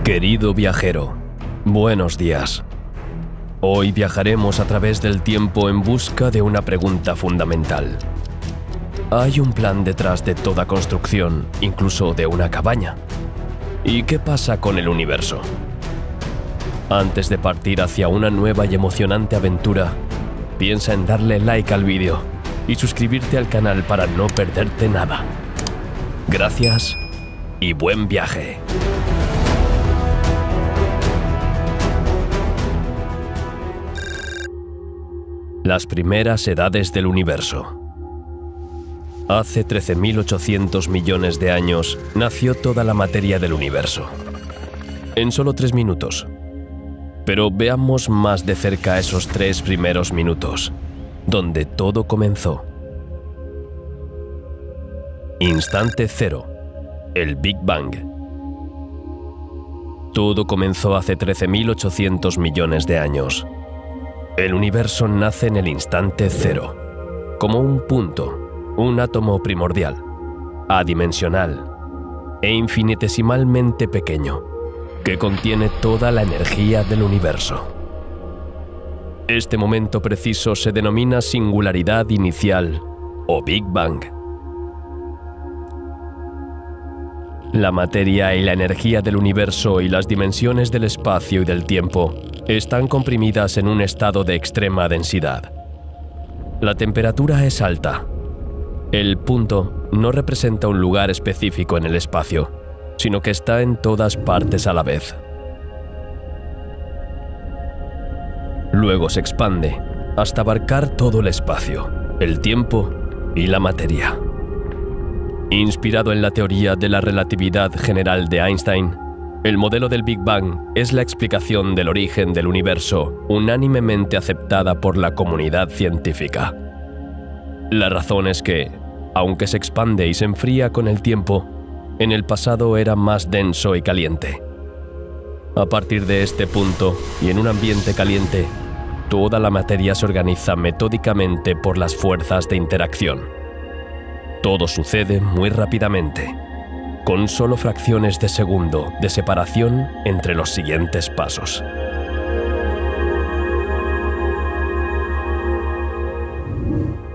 Querido viajero, buenos días. Hoy viajaremos a través del tiempo en busca de una pregunta fundamental. Hay un plan detrás de toda construcción, incluso de una cabaña. ¿Y qué pasa con el universo? Antes de partir hacia una nueva y emocionante aventura, piensa en darle like al vídeo y suscribirte al canal para no perderte nada. Gracias y buen viaje. Las primeras edades del universo. Hace 13.800 millones de años nació toda la materia del universo. En solo 3 minutos. Pero veamos más de cerca esos 3 primeros minutos, donde todo comenzó. Instante cero. El Big Bang. Todo comenzó hace 13.800 millones de años. El universo nace en el instante cero, como un punto, un átomo primordial, adimensional e infinitesimalmente pequeño, que contiene toda la energía del universo. Este momento preciso se denomina singularidad inicial o Big Bang. La materia y la energía del universo y las dimensiones del espacio y del tiempo están comprimidas en un estado de extrema densidad. La temperatura es alta. El punto no representa un lugar específico en el espacio, sino que está en todas partes a la vez. Luego se expande hasta abarcar todo el espacio, el tiempo y la materia. Inspirado en la teoría de la relatividad general de Einstein, el modelo del Big Bang es la explicación del origen del universo unánimemente aceptada por la comunidad científica. La razón es que, aunque se expande y se enfría con el tiempo, en el pasado era más denso y caliente. A partir de este punto, y en un ambiente caliente, toda la materia se organiza metódicamente por las fuerzas de interacción. Todo sucede muy rápidamente, con solo fracciones de segundo de separación entre los siguientes pasos.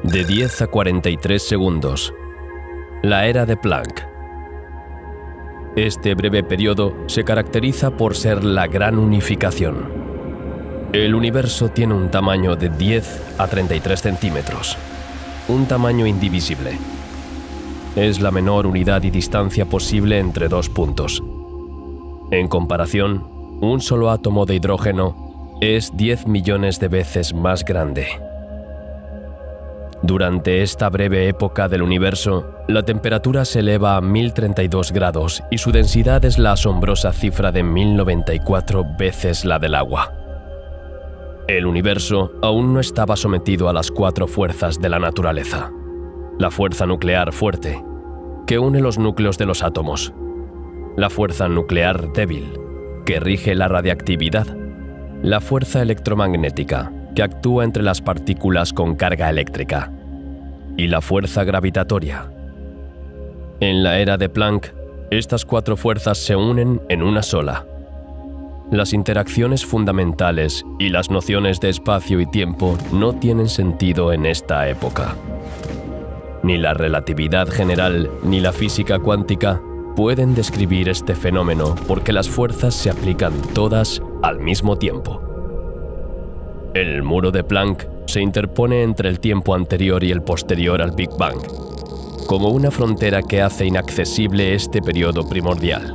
De 10 a 43 segundos. La era de Planck. Este breve periodo se caracteriza por ser la gran unificación. El universo tiene un tamaño de 10 a 33 centímetros, un tamaño indivisible. Es la menor unidad y distancia posible entre dos puntos. En comparación, un solo átomo de hidrógeno es 10 millones de veces más grande. Durante esta breve época del universo, la temperatura se eleva a 1032 grados y su densidad es la asombrosa cifra de 1094 veces la del agua. El universo aún no estaba sometido a las 4 fuerzas de la naturaleza. La fuerza nuclear fuerte, que une los núcleos de los átomos. La fuerza nuclear débil, que rige la radiactividad. La fuerza electromagnética, que actúa entre las partículas con carga eléctrica. Y la fuerza gravitatoria. En la era de Planck, estas 4 fuerzas se unen en una sola. Las interacciones fundamentales y las nociones de espacio y tiempo no tienen sentido en esta época. Ni la relatividad general ni la física cuántica pueden describir este fenómeno porque las fuerzas se aplican todas al mismo tiempo. El muro de Planck se interpone entre el tiempo anterior y el posterior al Big Bang, como una frontera que hace inaccesible este periodo primordial.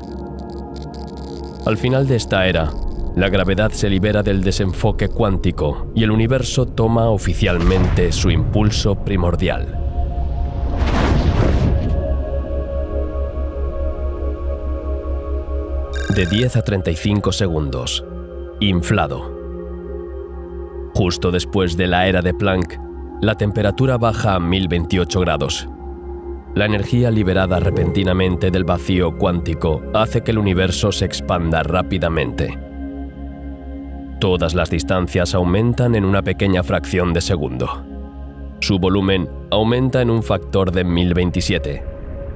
Al final de esta era, la gravedad se libera del desenfoque cuántico y el universo toma oficialmente su impulso primordial. De 10 a 35 segundos. Inflado. Justo después de la era de Planck, la temperatura baja a 1028 grados. La energía liberada repentinamente del vacío cuántico hace que el universo se expanda rápidamente. Todas las distancias aumentan en una pequeña fracción de segundo. Su volumen aumenta en un factor de 1027,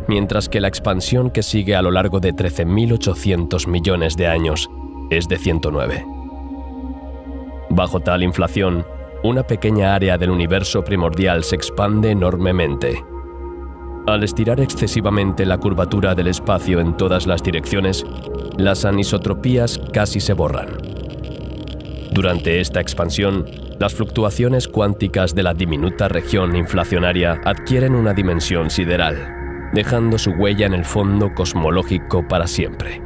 mientras que la expansión que sigue a lo largo de 13.800 millones de años es de 109. Bajo tal inflación, una pequeña área del universo primordial se expande enormemente. Al estirar excesivamente la curvatura del espacio en todas las direcciones, las anisotropías casi se borran. Durante esta expansión, las fluctuaciones cuánticas de la diminuta región inflacionaria adquieren una dimensión sideral, dejando su huella en el fondo cosmológico para siempre.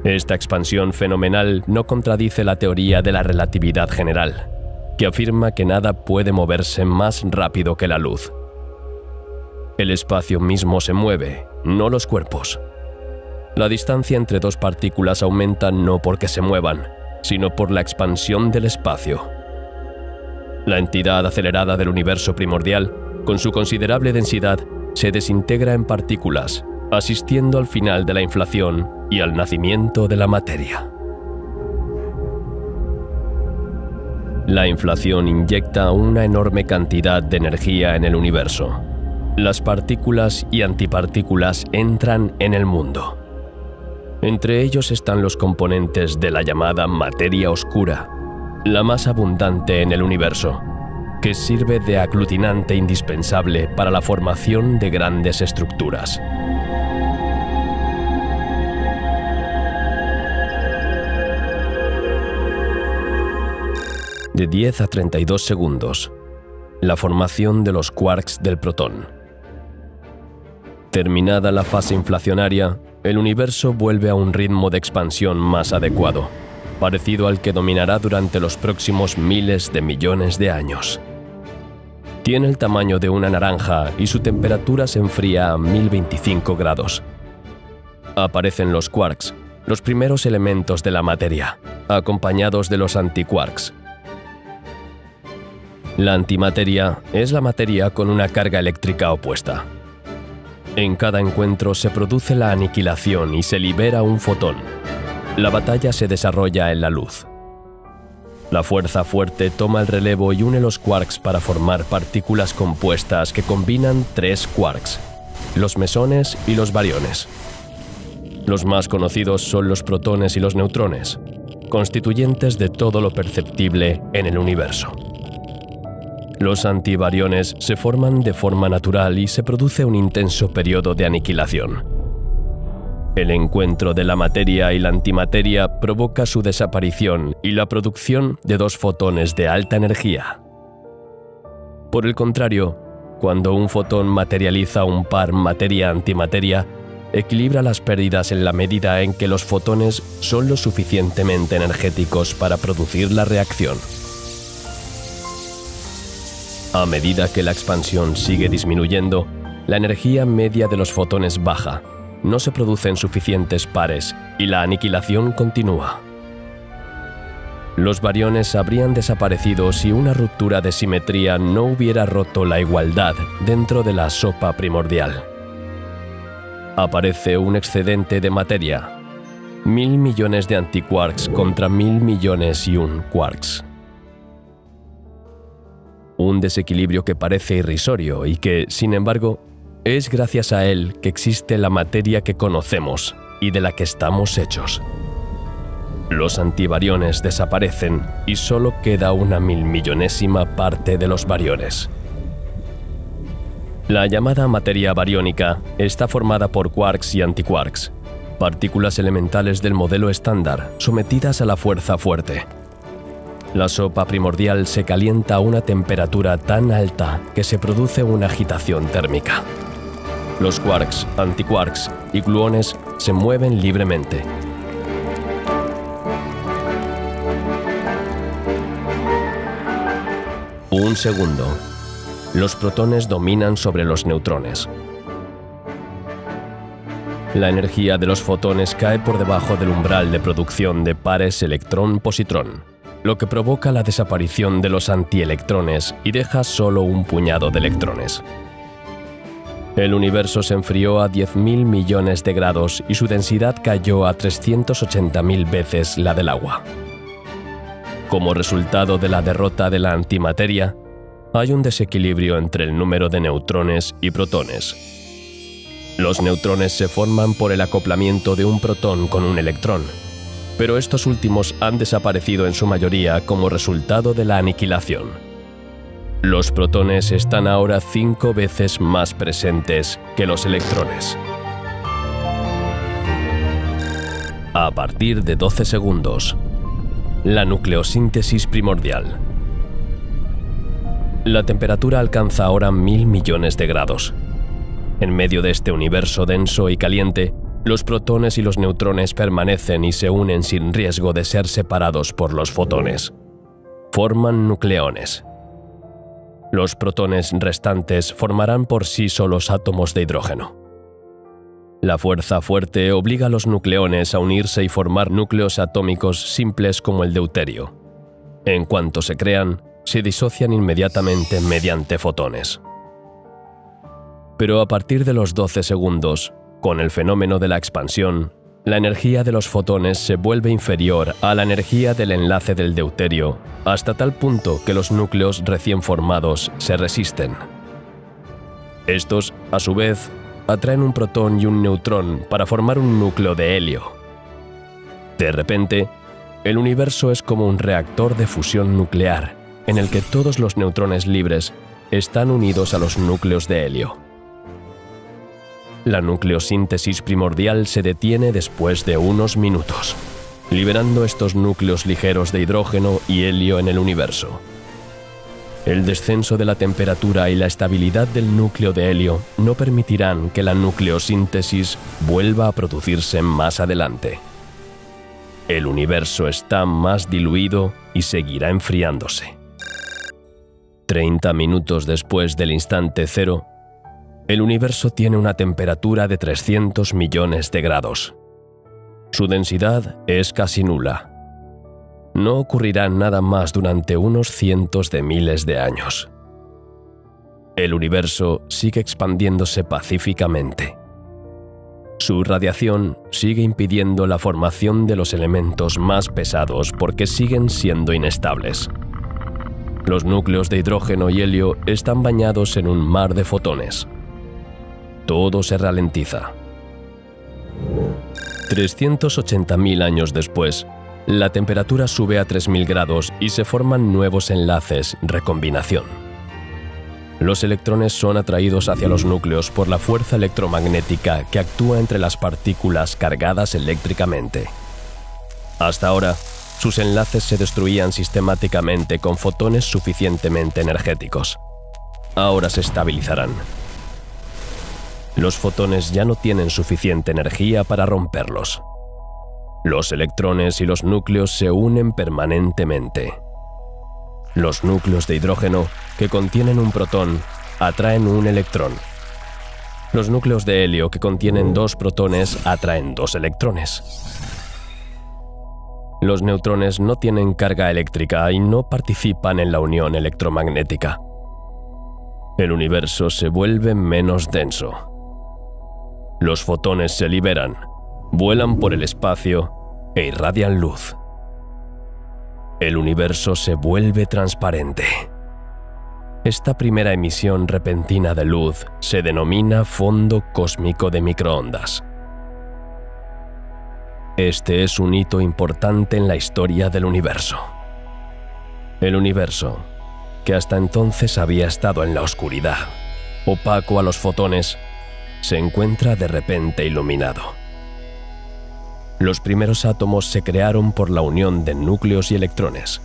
Esta expansión fenomenal no contradice la teoría de la relatividad general, que afirma que nada puede moverse más rápido que la luz. El espacio mismo se mueve, no los cuerpos. La distancia entre dos partículas aumenta no porque se muevan, sino por la expansión del espacio. La entidad acelerada del universo primordial, con su considerable densidad, se desintegra en partículas, asistiendo al final de la inflación y al nacimiento de la materia. La inflación inyecta una enorme cantidad de energía en el universo. Las partículas y antipartículas entran en el mundo. Entre ellos están los componentes de la llamada materia oscura, la más abundante en el universo, que sirve de aglutinante indispensable para la formación de grandes estructuras. De 10 a 32 segundos. La formación de los quarks del protón. Terminada la fase inflacionaria, el universo vuelve a un ritmo de expansión más adecuado, parecido al que dominará durante los próximos miles de millones de años. Tiene el tamaño de una naranja y su temperatura se enfría a 1025 grados. Aparecen los quarks, los primeros elementos de la materia, acompañados de los antiquarks. La antimateria es la materia con una carga eléctrica opuesta. En cada encuentro se produce la aniquilación y se libera un fotón. La batalla se desarrolla en la luz. La fuerza fuerte toma el relevo y une los quarks para formar partículas compuestas que combinan tres quarks, los mesones y los bariones. Los más conocidos son los protones y los neutrones, constituyentes de todo lo perceptible en el universo. Los antibariones se forman de forma natural y se produce un intenso periodo de aniquilación. El encuentro de la materia y la antimateria provoca su desaparición y la producción de dos fotones de alta energía. Por el contrario, cuando un fotón materializa un par materia-antimateria, equilibra las pérdidas en la medida en que los fotones son lo suficientemente energéticos para producir la reacción. A medida que la expansión sigue disminuyendo, la energía media de los fotones baja, no se producen suficientes pares y la aniquilación continúa. Los bariones habrían desaparecido si una ruptura de simetría no hubiera roto la igualdad dentro de la sopa primordial. Aparece un excedente de materia, 1000 millones de antiquarks contra 1000 millones y un quarks. Un desequilibrio que parece irrisorio y que, sin embargo, es gracias a él que existe la materia que conocemos y de la que estamos hechos. Los antibariones desaparecen y solo queda una 1000.000.000ésima parte de los bariones. La llamada materia bariónica está formada por quarks y antiquarks, partículas elementales del modelo estándar sometidas a la fuerza fuerte. La sopa primordial se calienta a una temperatura tan alta que se produce una agitación térmica. Los quarks, antiquarks y gluones se mueven libremente. Un segundo. Los protones dominan sobre los neutrones. La energía de los fotones cae por debajo del umbral de producción de pares electrón-positrón, lo que provoca la desaparición de los antielectrones y deja solo un puñado de electrones. El universo se enfrió a 10.000 millones de grados y su densidad cayó a 380.000 veces la del agua. Como resultado de la derrota de la antimateria, hay un desequilibrio entre el número de neutrones y protones. Los neutrones se forman por el acoplamiento de un protón con un electrón, pero estos últimos han desaparecido en su mayoría como resultado de la aniquilación. Los protones están ahora 5 veces más presentes que los electrones. A partir de 12 segundos, la nucleosíntesis primordial. La temperatura alcanza ahora 1000 millones de grados. En medio de este universo denso y caliente, los protones y los neutrones permanecen y se unen sin riesgo de ser separados por los fotones. Forman nucleones. Los protones restantes formarán por sí solos átomos de hidrógeno. La fuerza fuerte obliga a los nucleones a unirse y formar núcleos atómicos simples como el deuterio. En cuanto se crean, se disocian inmediatamente mediante fotones. Pero a partir de los 12 segundos, con el fenómeno de la expansión, la energía de los fotones se vuelve inferior a la energía del enlace del deuterio, hasta tal punto que los núcleos recién formados se resisten. Estos, a su vez, atraen un protón y un neutrón para formar un núcleo de helio. De repente, el universo es como un reactor de fusión nuclear, en el que todos los neutrones libres están unidos a los núcleos de helio. La nucleosíntesis primordial se detiene después de unos minutos, liberando estos núcleos ligeros de hidrógeno y helio en el universo. El descenso de la temperatura y la estabilidad del núcleo de helio no permitirán que la nucleosíntesis vuelva a producirse más adelante. El universo está más diluido y seguirá enfriándose. 30 minutos después del instante cero, el universo tiene una temperatura de 300 millones de grados. Su densidad es casi nula. No ocurrirá nada más durante unos cientos de miles de años. El universo sigue expandiéndose pacíficamente. Su radiación sigue impidiendo la formación de los elementos más pesados porque siguen siendo inestables. Los núcleos de hidrógeno y helio están bañados en un mar de fotones. Todo se ralentiza. 380.000 años después, la temperatura sube a 3000 grados y se forman nuevos enlaces, recombinación. Los electrones son atraídos hacia los núcleos por la fuerza electromagnética que actúa entre las partículas cargadas eléctricamente. Hasta ahora, sus enlaces se destruían sistemáticamente con fotones suficientemente energéticos. Ahora se estabilizarán. Los fotones ya no tienen suficiente energía para romperlos. Los electrones y los núcleos se unen permanentemente. Los núcleos de hidrógeno, que contienen un protón, atraen un electrón. Los núcleos de helio, que contienen 2 protones, atraen 2 electrones. Los neutrones no tienen carga eléctrica y no participan en la unión electromagnética. El universo se vuelve menos denso. Los fotones se liberan, vuelan por el espacio e irradian luz. El universo se vuelve transparente. Esta primera emisión repentina de luz se denomina fondo cósmico de microondas. Este es un hito importante en la historia del universo. El universo, que hasta entonces había estado en la oscuridad, opaco a los fotones, se encuentra de repente iluminado. Los primeros átomos se crearon por la unión de núcleos y electrones.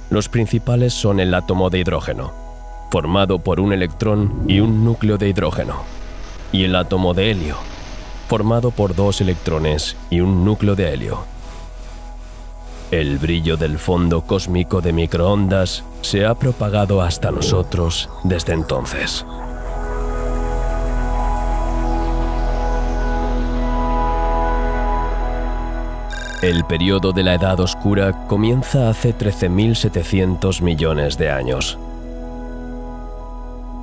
Los principales son el átomo de hidrógeno, formado por un electrón y un núcleo de hidrógeno, y el átomo de helio, formado por 2 electrones y un núcleo de helio. El brillo del fondo cósmico de microondas se ha propagado hasta nosotros desde entonces. El periodo de la Edad Oscura comienza hace 13.700 millones de años.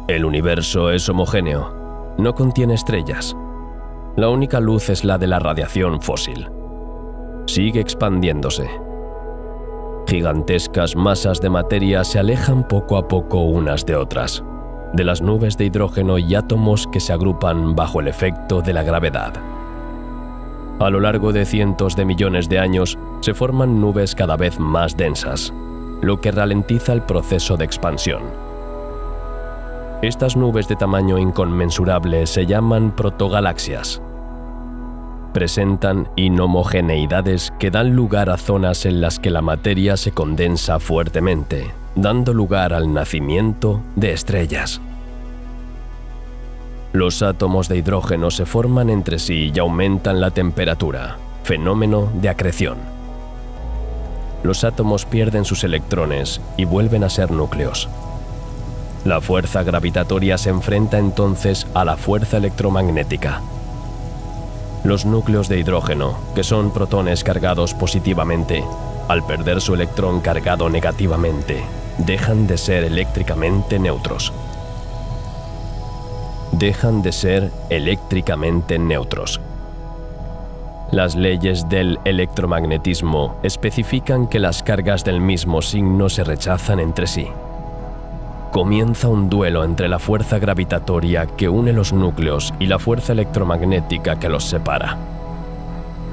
El universo es homogéneo, no contiene estrellas. La única luz es la de la radiación fósil. Sigue expandiéndose. Gigantescas masas de materia se alejan poco a poco unas de otras. de las nubes de hidrógeno y átomos que se agrupan bajo el efecto de la gravedad. A lo largo de cientos de millones de años se forman nubes cada vez más densas, lo que ralentiza el proceso de expansión. Estas nubes de tamaño inconmensurable se llaman protogalaxias. Presentan inhomogeneidades que dan lugar a zonas en las que la materia se condensa fuertemente, dando lugar al nacimiento de estrellas. Los átomos de hidrógeno se forman entre sí y aumentan la temperatura, fenómeno de acreción. Los átomos pierden sus electrones y vuelven a ser núcleos. La fuerza gravitatoria se enfrenta entonces a la fuerza electromagnética. Los núcleos de hidrógeno, que son protones cargados positivamente, al perder su electrón cargado negativamente, dejan de ser eléctricamente neutros. Dejan de ser eléctricamente neutros. Las leyes del electromagnetismo especifican que las cargas del mismo signo se rechazan entre sí. Comienza un duelo entre la fuerza gravitatoria que une los núcleos y la fuerza electromagnética que los separa.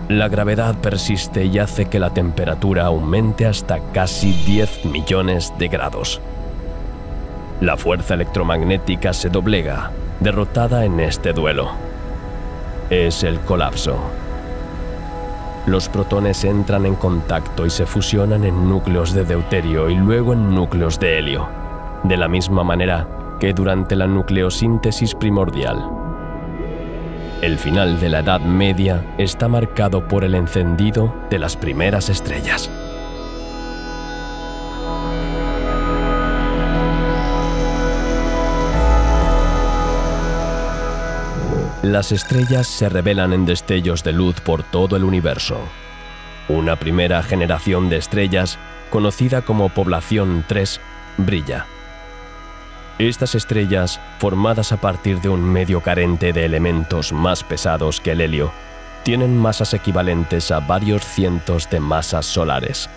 La gravedad persiste y hace que la temperatura aumente hasta casi 10 millones de grados. La fuerza electromagnética se doblega, derrotada en este duelo. Es el colapso. Los protones entran en contacto y se fusionan en núcleos de deuterio y luego en núcleos de helio, de la misma manera que durante la nucleosíntesis primordial. El final de la Edad Media está marcado por el encendido de las primeras estrellas. Las estrellas se revelan en destellos de luz por todo el universo. Una primera generación de estrellas, conocida como población 3, brilla. Estas estrellas, formadas a partir de un medio carente de elementos más pesados que el helio, tienen masas equivalentes a varios cientos de masas solares.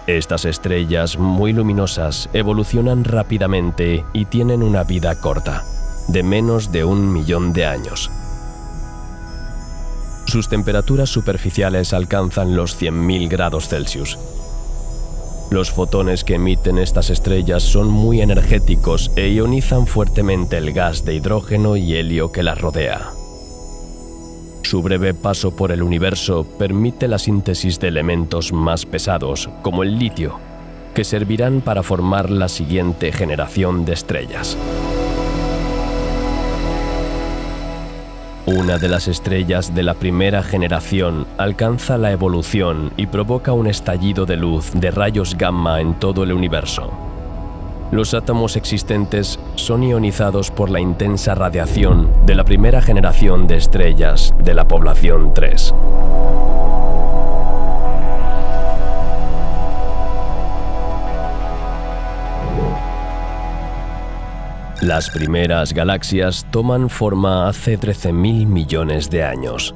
Estas estrellas muy luminosas evolucionan rápidamente y tienen una vida corta, de menos de 1 millón de años. Sus temperaturas superficiales alcanzan los 100.000 grados Celsius. Los fotones que emiten estas estrellas son muy energéticos e ionizan fuertemente el gas de hidrógeno y helio que las rodea. Su breve paso por el universo permite la síntesis de elementos más pesados, como el litio, que servirán para formar la siguiente generación de estrellas. Una de las estrellas de la primera generación alcanza la evolución y provoca un estallido de luz de rayos gamma en todo el universo. Los átomos existentes son ionizados por la intensa radiación de la primera generación de estrellas de la población 3. Las primeras galaxias toman forma hace 13.000 millones de años.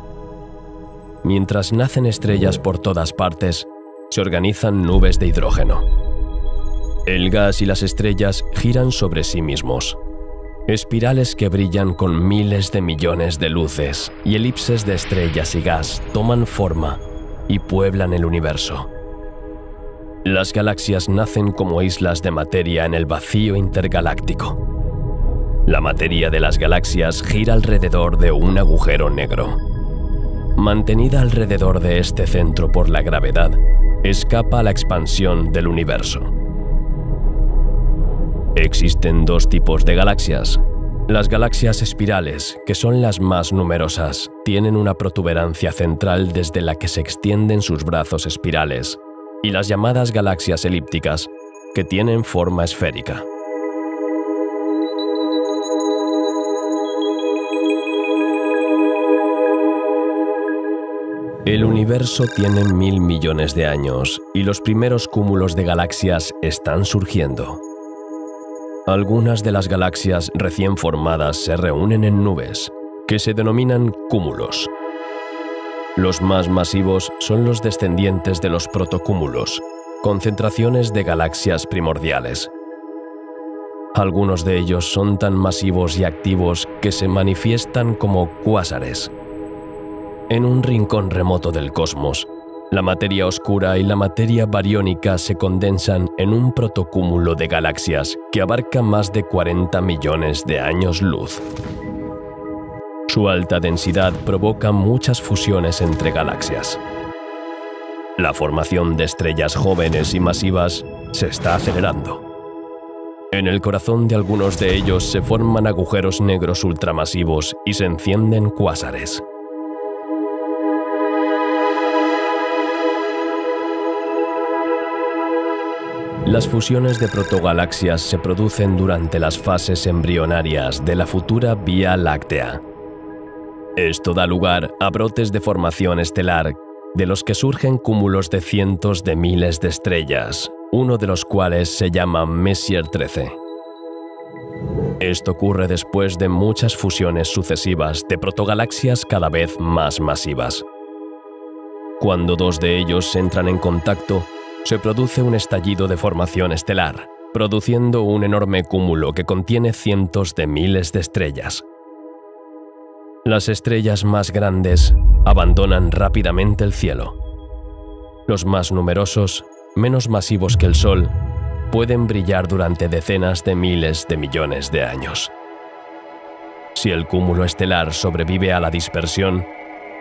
Mientras nacen estrellas por todas partes, se organizan nubes de hidrógeno. El gas y las estrellas giran sobre sí mismos. Espirales que brillan con miles de millones de luces y elipses de estrellas y gas toman forma y pueblan el universo. Las galaxias nacen como islas de materia en el vacío intergaláctico. La materia de las galaxias gira alrededor de un agujero negro. Mantenida alrededor de este centro por la gravedad, escapa a la expansión del universo. Existen dos tipos de galaxias. Las galaxias espirales, que son las más numerosas, tienen una protuberancia central desde la que se extienden sus brazos espirales, y las llamadas galaxias elípticas, que tienen forma esférica. El universo tiene 1.000 millones de años y los primeros cúmulos de galaxias están surgiendo. Algunas de las galaxias recién formadas se reúnen en nubes, que se denominan cúmulos. Los más masivos son los descendientes de los protocúmulos, concentraciones de galaxias primordiales. Algunos de ellos son tan masivos y activos que se manifiestan como cuásares. En un rincón remoto del cosmos, la materia oscura y la materia bariónica se condensan en un protocúmulo de galaxias que abarca más de 40 millones de años luz. Su alta densidad provoca muchas fusiones entre galaxias. La formación de estrellas jóvenes y masivas se está acelerando. En el corazón de algunos de ellos se forman agujeros negros ultramasivos y se encienden cuásares. Las fusiones de protogalaxias se producen durante las fases embrionarias de la futura Vía Láctea. Esto da lugar a brotes de formación estelar, de los que surgen cúmulos de cientos de miles de estrellas, uno de los cuales se llama Messier 13. Esto ocurre después de muchas fusiones sucesivas de protogalaxias cada vez más masivas. Cuando dos de ellos entran en contacto, se produce un estallido de formación estelar, produciendo un enorme cúmulo que contiene cientos de miles de estrellas. Las estrellas más grandes abandonan rápidamente el cielo. Los más numerosos, menos masivos que el Sol, pueden brillar durante decenas de miles de millones de años. Si el cúmulo estelar sobrevive a la dispersión,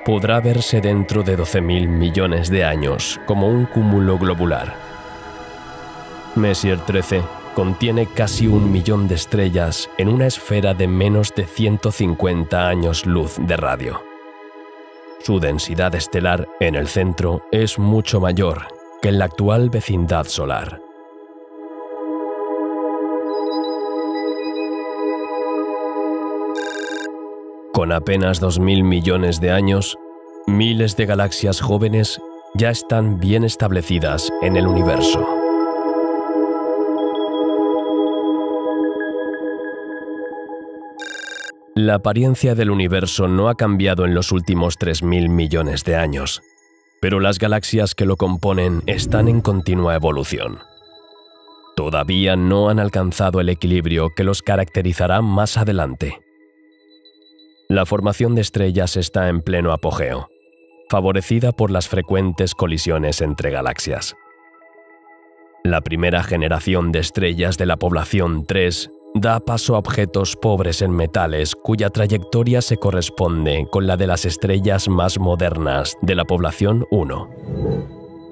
podrá verse dentro de 12.000 millones de años como un cúmulo globular. Messier 13 contiene casi 1 millón de estrellas en una esfera de menos de 150 años luz de radio. Su densidad estelar en el centro es mucho mayor que en la actual vecindad solar. Con apenas 2.000 millones de años, miles de galaxias jóvenes ya están bien establecidas en el universo. La apariencia del universo no ha cambiado en los últimos 3.000 millones de años, pero las galaxias que lo componen están en continua evolución. Todavía no han alcanzado el equilibrio que los caracterizará más adelante. La formación de estrellas está en pleno apogeo, favorecida por las frecuentes colisiones entre galaxias. La primera generación de estrellas de la población 3 da paso a objetos pobres en metales cuya trayectoria se corresponde con la de las estrellas más modernas de la población 1.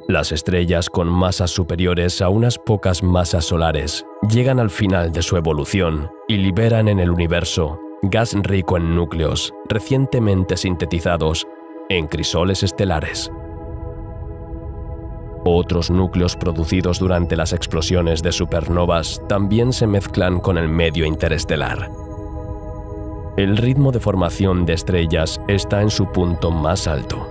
Las estrellas con masas superiores a unas pocas masas solares llegan al final de su evolución y liberan en el universo gas rico en núcleos recientemente sintetizados en crisoles estelares. Otros núcleos producidos durante las explosiones de supernovas también se mezclan con el medio interestelar. El ritmo de formación de estrellas está en su punto más alto.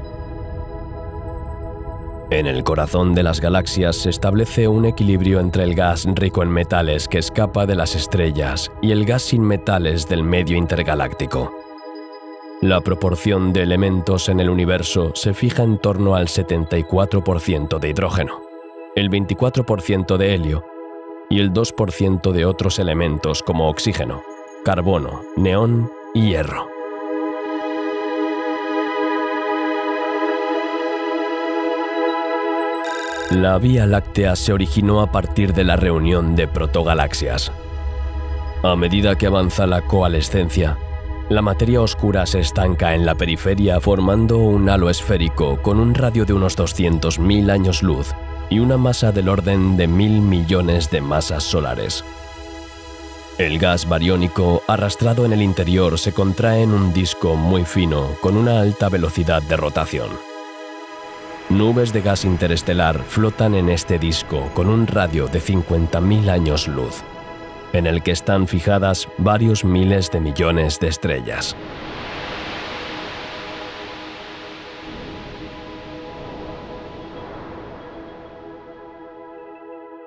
En el corazón de las galaxias se establece un equilibrio entre el gas rico en metales que escapa de las estrellas y el gas sin metales del medio intergaláctico. La proporción de elementos en el universo se fija en torno al 74% de hidrógeno, el 24% de helio y el 2% de otros elementos como oxígeno, carbono, neón y hierro. La Vía Láctea se originó a partir de la reunión de protogalaxias. A medida que avanza la coalescencia, la materia oscura se estanca en la periferia formando un halo esférico con un radio de unos 200.000 años luz y una masa del orden de 1.000 millones de masas solares. El gas bariónico arrastrado en el interior se contrae en un disco muy fino con una alta velocidad de rotación. Nubes de gas interestelar flotan en este disco con un radio de 50.000 años luz, en el que están fijadas varios miles de millones de estrellas.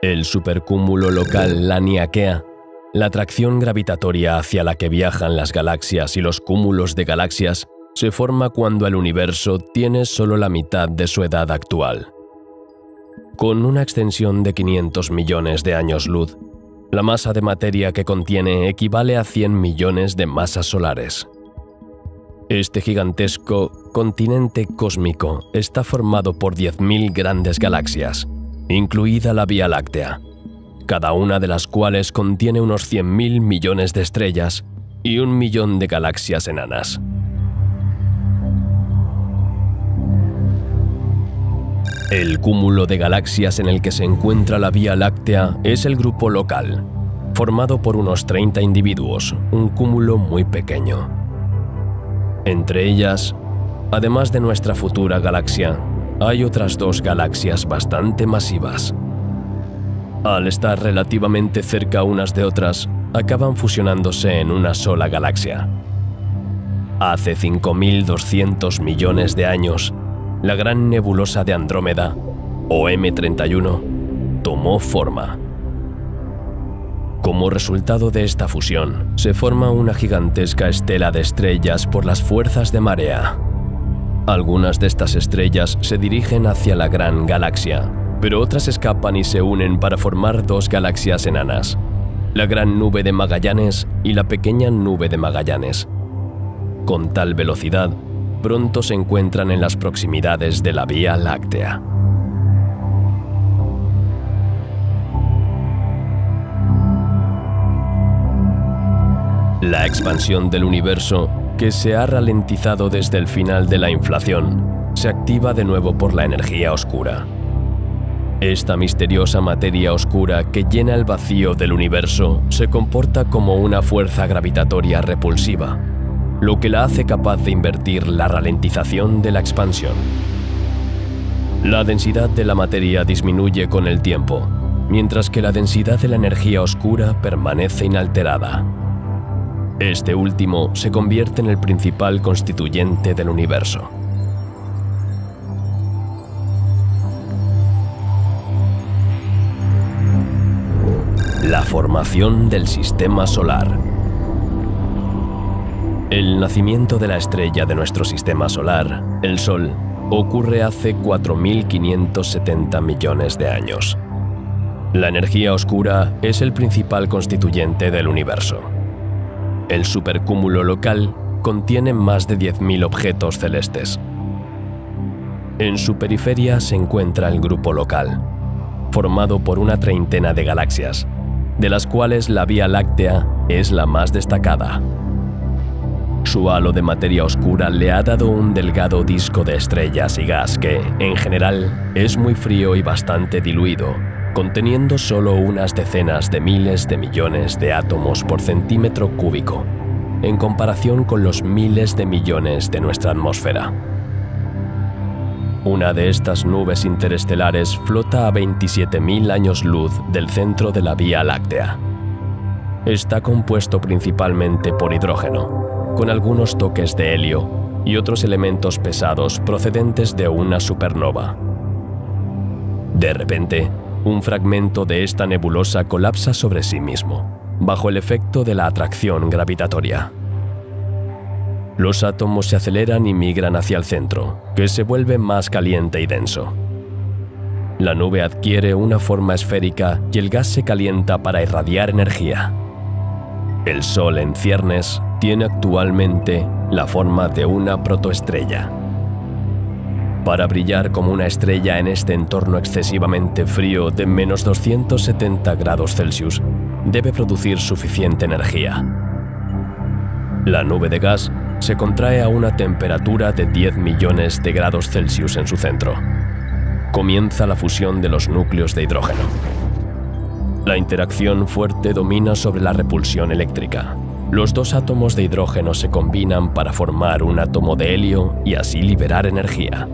El supercúmulo local Laniakea, la atracción gravitatoria hacia la que viajan las galaxias y los cúmulos de galaxias, se forma cuando el universo tiene solo la mitad de su edad actual. Con una extensión de 500 millones de años luz, La masa de materia que contiene equivale a 100 millones de masas solares. Este gigantesco continente cósmico está formado por 10.000 grandes galaxias, incluida la Vía Láctea, cada una de las cuales contiene unos 100.000 millones de estrellas y 1 millón de galaxias enanas. El cúmulo de galaxias en el que se encuentra la Vía Láctea es el Grupo Local, formado por unos 30 individuos, un cúmulo muy pequeño. Entre ellas, además de nuestra futura galaxia, hay otras 2 galaxias bastante masivas. Al estar relativamente cerca unas de otras, acaban fusionándose en una sola galaxia. Hace 5.200 millones de años, la gran nebulosa de Andrómeda, o M31, tomó forma. Como resultado de esta fusión, se forma una gigantesca estela de estrellas por las fuerzas de marea. Algunas de estas estrellas se dirigen hacia la gran galaxia, pero otras escapan y se unen para formar 2 galaxias enanas, la Gran Nube de Magallanes y la Pequeña Nube de Magallanes. Con tal velocidad, pronto se encuentran en las proximidades de la Vía Láctea. La expansión del universo, que se ha ralentizado desde el final de la inflación, se activa de nuevo por la energía oscura. Esta misteriosa materia oscura que llena el vacío del universo se comporta como una fuerza gravitatoria repulsiva, lo que la hace capaz de invertir la ralentización de la expansión. La densidad de la materia disminuye con el tiempo, mientras que la densidad de la energía oscura permanece inalterada. Este último se convierte en el principal constituyente del universo. La formación del sistema solar. El nacimiento de la estrella de nuestro sistema solar, el Sol, ocurre hace 4.570 millones de años. La energía oscura es el principal constituyente del universo. El supercúmulo local contiene más de 10.000 objetos celestes. En su periferia se encuentra el Grupo Local, formado por una treintena de galaxias, de las cuales la Vía Láctea es la más destacada. Su halo de materia oscura le ha dado un delgado disco de estrellas y gas que, en general, es muy frío y bastante diluido, conteniendo solo unas decenas de miles de millones de átomos por centímetro cúbico, en comparación con los miles de millones de nuestra atmósfera. Una de estas nubes interestelares flota a 27.000 años luz del centro de la Vía Láctea. Está compuesto principalmente por hidrógeno, con algunos toques de helio y otros elementos pesados procedentes de una supernova. De repente, un fragmento de esta nebulosa colapsa sobre sí mismo, bajo el efecto de la atracción gravitatoria. Los átomos se aceleran y migran hacia el centro, que se vuelve más caliente y denso. La nube adquiere una forma esférica y el gas se calienta para irradiar energía. El Sol en ciernes tiene actualmente la forma de una protoestrella. Para brillar como una estrella en este entorno excesivamente frío de menos 270 grados Celsius, debe producir suficiente energía. La nube de gas se contrae a una temperatura de 10 millones de grados Celsius en su centro. Comienza la fusión de los núcleos de hidrógeno. La interacción fuerte domina sobre la repulsión eléctrica. Los 2 átomos de hidrógeno se combinan para formar un átomo de helio y así liberar energía.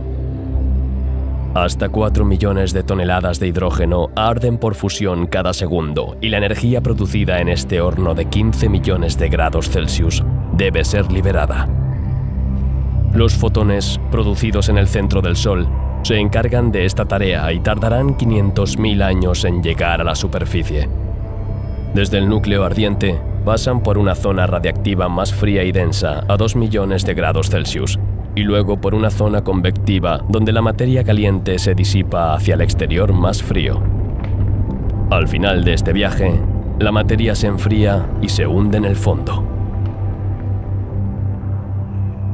Hasta 4 millones de toneladas de hidrógeno arden por fusión cada segundo y la energía producida en este horno de 15 millones de grados Celsius debe ser liberada. Los fotones, producidos en el centro del Sol, se encargan de esta tarea y tardarán 500.000 años en llegar a la superficie. Desde el núcleo ardiente, pasan por una zona radiactiva más fría y densa a 2 millones de grados Celsius, y luego por una zona convectiva donde la materia caliente se disipa hacia el exterior más frío. Al final de este viaje, la materia se enfría y se hunde en el fondo.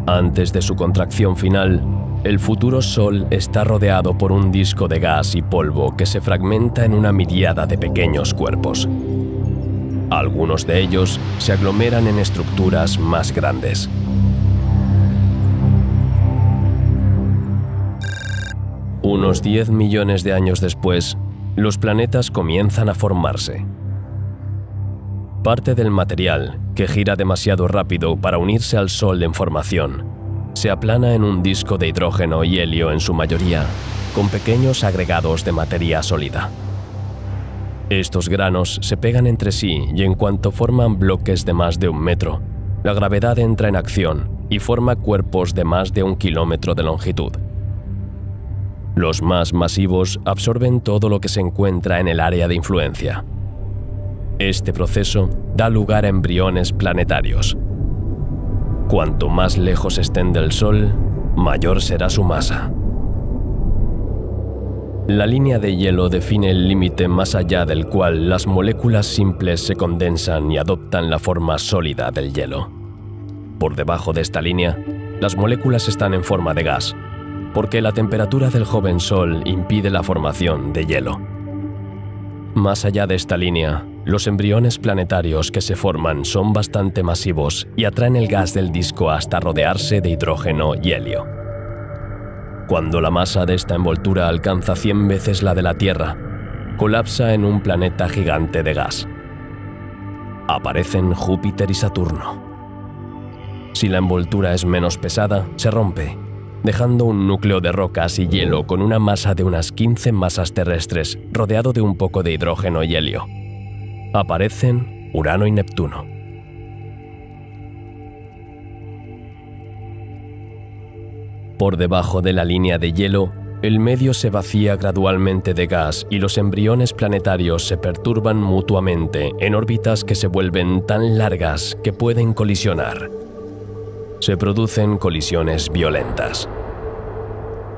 Antes de su contracción final, el futuro Sol está rodeado por un disco de gas y polvo que se fragmenta en una miríada de pequeños cuerpos. Algunos de ellos se aglomeran en estructuras más grandes. Unos 10 millones de años después, los planetas comienzan a formarse. Parte del material, que gira demasiado rápido para unirse al Sol en formación, se aplana en un disco de hidrógeno y helio en su mayoría, con pequeños agregados de materia sólida. Estos granos se pegan entre sí y en cuanto forman bloques de más de 1 metro, la gravedad entra en acción y forma cuerpos de más de 1 kilómetro de longitud. Los más masivos absorben todo lo que se encuentra en el área de influencia. Este proceso da lugar a embriones planetarios. Cuanto más lejos estén del Sol, mayor será su masa. La línea de hielo define el límite más allá del cual las moléculas simples se condensan y adoptan la forma sólida del hielo. Por debajo de esta línea, las moléculas están en forma de gas, porque la temperatura del joven Sol impide la formación de hielo. Más allá de esta línea, los embriones planetarios que se forman son bastante masivos y atraen el gas del disco hasta rodearse de hidrógeno y helio. Cuando la masa de esta envoltura alcanza 100 veces la de la Tierra, colapsa en un planeta gigante de gas. Aparecen Júpiter y Saturno. Si la envoltura es menos pesada, se rompe, dejando un núcleo de rocas y hielo con una masa de unas 15 masas terrestres rodeado de un poco de hidrógeno y helio. Aparecen Urano y Neptuno. Por debajo de la línea de hielo, el medio se vacía gradualmente de gas y los embriones planetarios se perturban mutuamente en órbitas que se vuelven tan largas que pueden colisionar. Se producen colisiones violentas.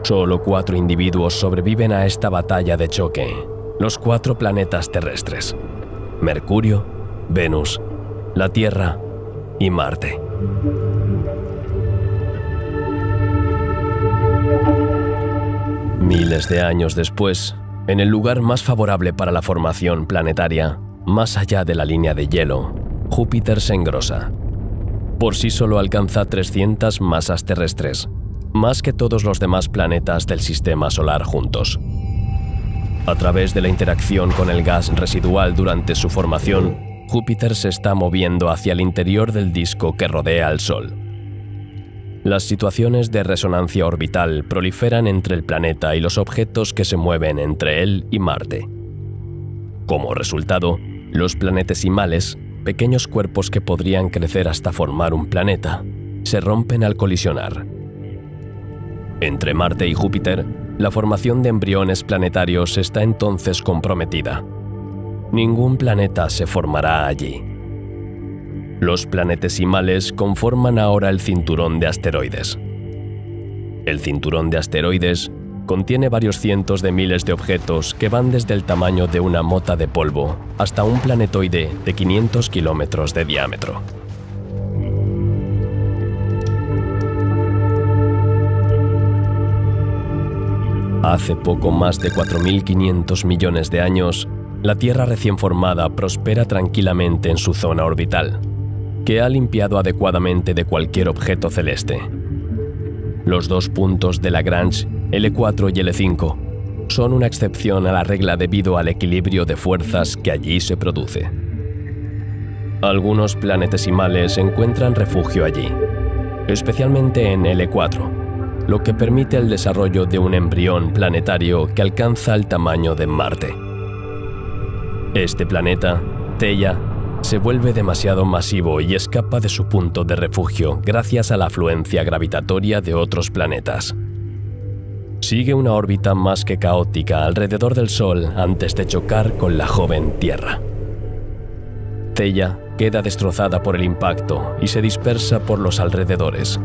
Solo 4 individuos sobreviven a esta batalla de choque, los 4 planetas terrestres: Mercurio, Venus, la Tierra y Marte. Miles de años después, en el lugar más favorable para la formación planetaria, más allá de la línea de hielo, Júpiter se engrosa. Por sí solo alcanza 300 masas terrestres, más que todos los demás planetas del Sistema Solar juntos. A través de la interacción con el gas residual durante su formación, Júpiter se está moviendo hacia el interior del disco que rodea al Sol. Las situaciones de resonancia orbital proliferan entre el planeta y los objetos que se mueven entre él y Marte. Como resultado, los planetesimales, pequeños cuerpos que podrían crecer hasta formar un planeta, se rompen al colisionar. Entre Marte y Júpiter, la formación de embriones planetarios está entonces comprometida. Ningún planeta se formará allí. Los planetesimales conforman ahora el cinturón de asteroides. El cinturón de asteroides contiene varios cientos de miles de objetos que van desde el tamaño de una mota de polvo hasta un planetoide de 500 kilómetros de diámetro. Hace poco más de 4.500 millones de años, la Tierra recién formada prospera tranquilamente en su zona orbital, que ha limpiado adecuadamente de cualquier objeto celeste. Los 2 puntos de Lagrange, L4 y L5, son una excepción a la regla debido al equilibrio de fuerzas que allí se produce. Algunos planetesimales encuentran refugio allí, especialmente en L4, lo que permite el desarrollo de un embrión planetario que alcanza el tamaño de Marte. Este planeta, Theia, se vuelve demasiado masivo y escapa de su punto de refugio gracias a la afluencia gravitatoria de otros planetas. Sigue una órbita más que caótica alrededor del Sol antes de chocar con la joven Tierra. Theia queda destrozada por el impacto y se dispersa por los alrededores.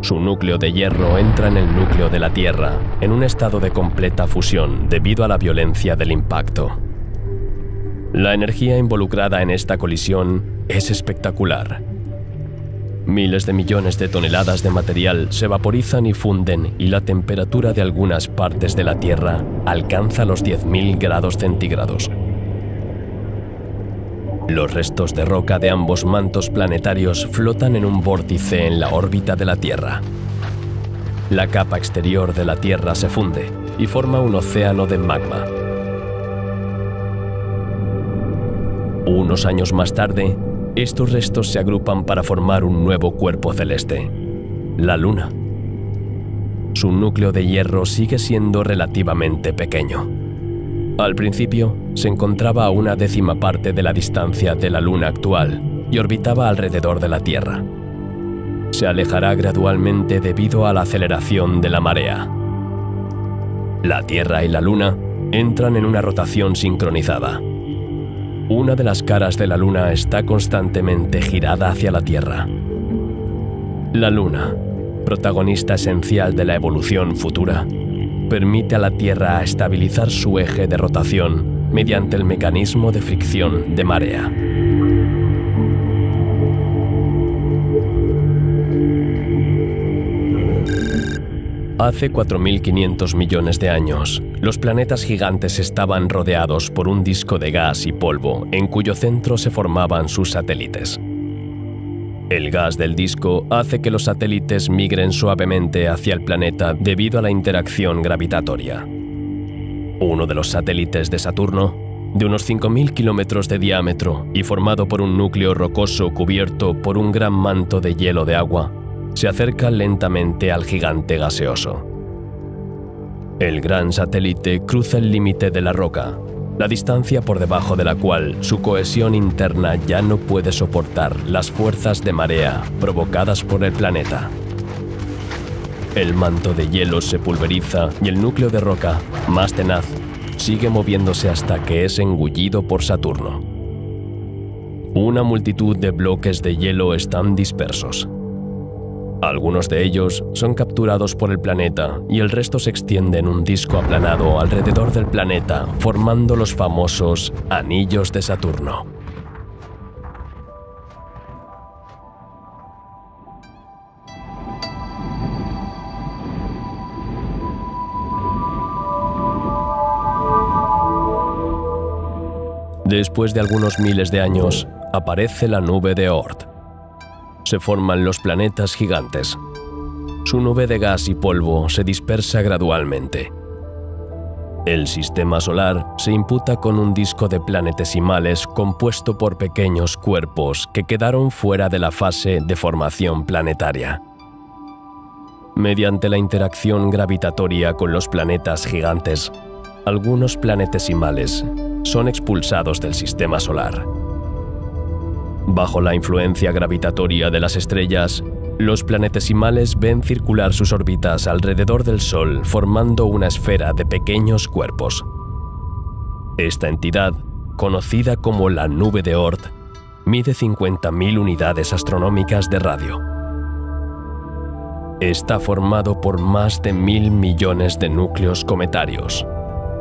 Su núcleo de hierro entra en el núcleo de la Tierra en un estado de completa fusión debido a la violencia del impacto. La energía involucrada en esta colisión es espectacular. Miles de millones de toneladas de material se vaporizan y funden y la temperatura de algunas partes de la Tierra alcanza los 10.000 grados centígrados. Los restos de roca de ambos mantos planetarios flotan en un vórtice en la órbita de la Tierra. La capa exterior de la Tierra se funde y forma un océano de magma. Unos años más tarde, estos restos se agrupan para formar un nuevo cuerpo celeste, la Luna. Su núcleo de hierro sigue siendo relativamente pequeño. Al principio, se encontraba a una 1/10 parte de la distancia de la Luna actual y orbitaba alrededor de la Tierra. Se alejará gradualmente debido a la aceleración de la marea. La Tierra y la Luna entran en una rotación sincronizada. Una de las caras de la Luna está constantemente girada hacia la Tierra. La Luna, protagonista esencial de la evolución futura, permite a la Tierra estabilizar su eje de rotación mediante el mecanismo de fricción de marea. Hace 4.500 millones de años, los planetas gigantes estaban rodeados por un disco de gas y polvo en cuyo centro se formaban sus satélites. El gas del disco hace que los satélites migren suavemente hacia el planeta debido a la interacción gravitatoria. Uno de los satélites de Saturno, de unos 5.000 kilómetros de diámetro y formado por un núcleo rocoso cubierto por un gran manto de hielo de agua, se acerca lentamente al gigante gaseoso. El gran satélite cruza el límite de la roca, la distancia por debajo de la cual su cohesión interna ya no puede soportar las fuerzas de marea provocadas por el planeta. El manto de hielo se pulveriza y el núcleo de roca, más tenaz, sigue moviéndose hasta que es engullido por Saturno. Una multitud de bloques de hielo están dispersos. Algunos de ellos son capturados por el planeta y el resto se extiende en un disco aplanado alrededor del planeta, formando los famosos anillos de Saturno. Después de algunos miles de años, aparece la nube de Oort. Se forman los planetas gigantes. Su nube de gas y polvo se dispersa gradualmente. El sistema solar se imputa con un disco de planetesimales compuesto por pequeños cuerpos que quedaron fuera de la fase de formación planetaria. Mediante la interacción gravitatoria con los planetas gigantes, algunos planetesimales son expulsados del sistema solar. Bajo la influencia gravitatoria de las estrellas, los planetesimales ven circular sus órbitas alrededor del Sol formando una esfera de pequeños cuerpos. Esta entidad, conocida como la nube de Oort, mide 50.000 unidades astronómicas de radio. Está formado por más de 1.000 millones de núcleos cometarios,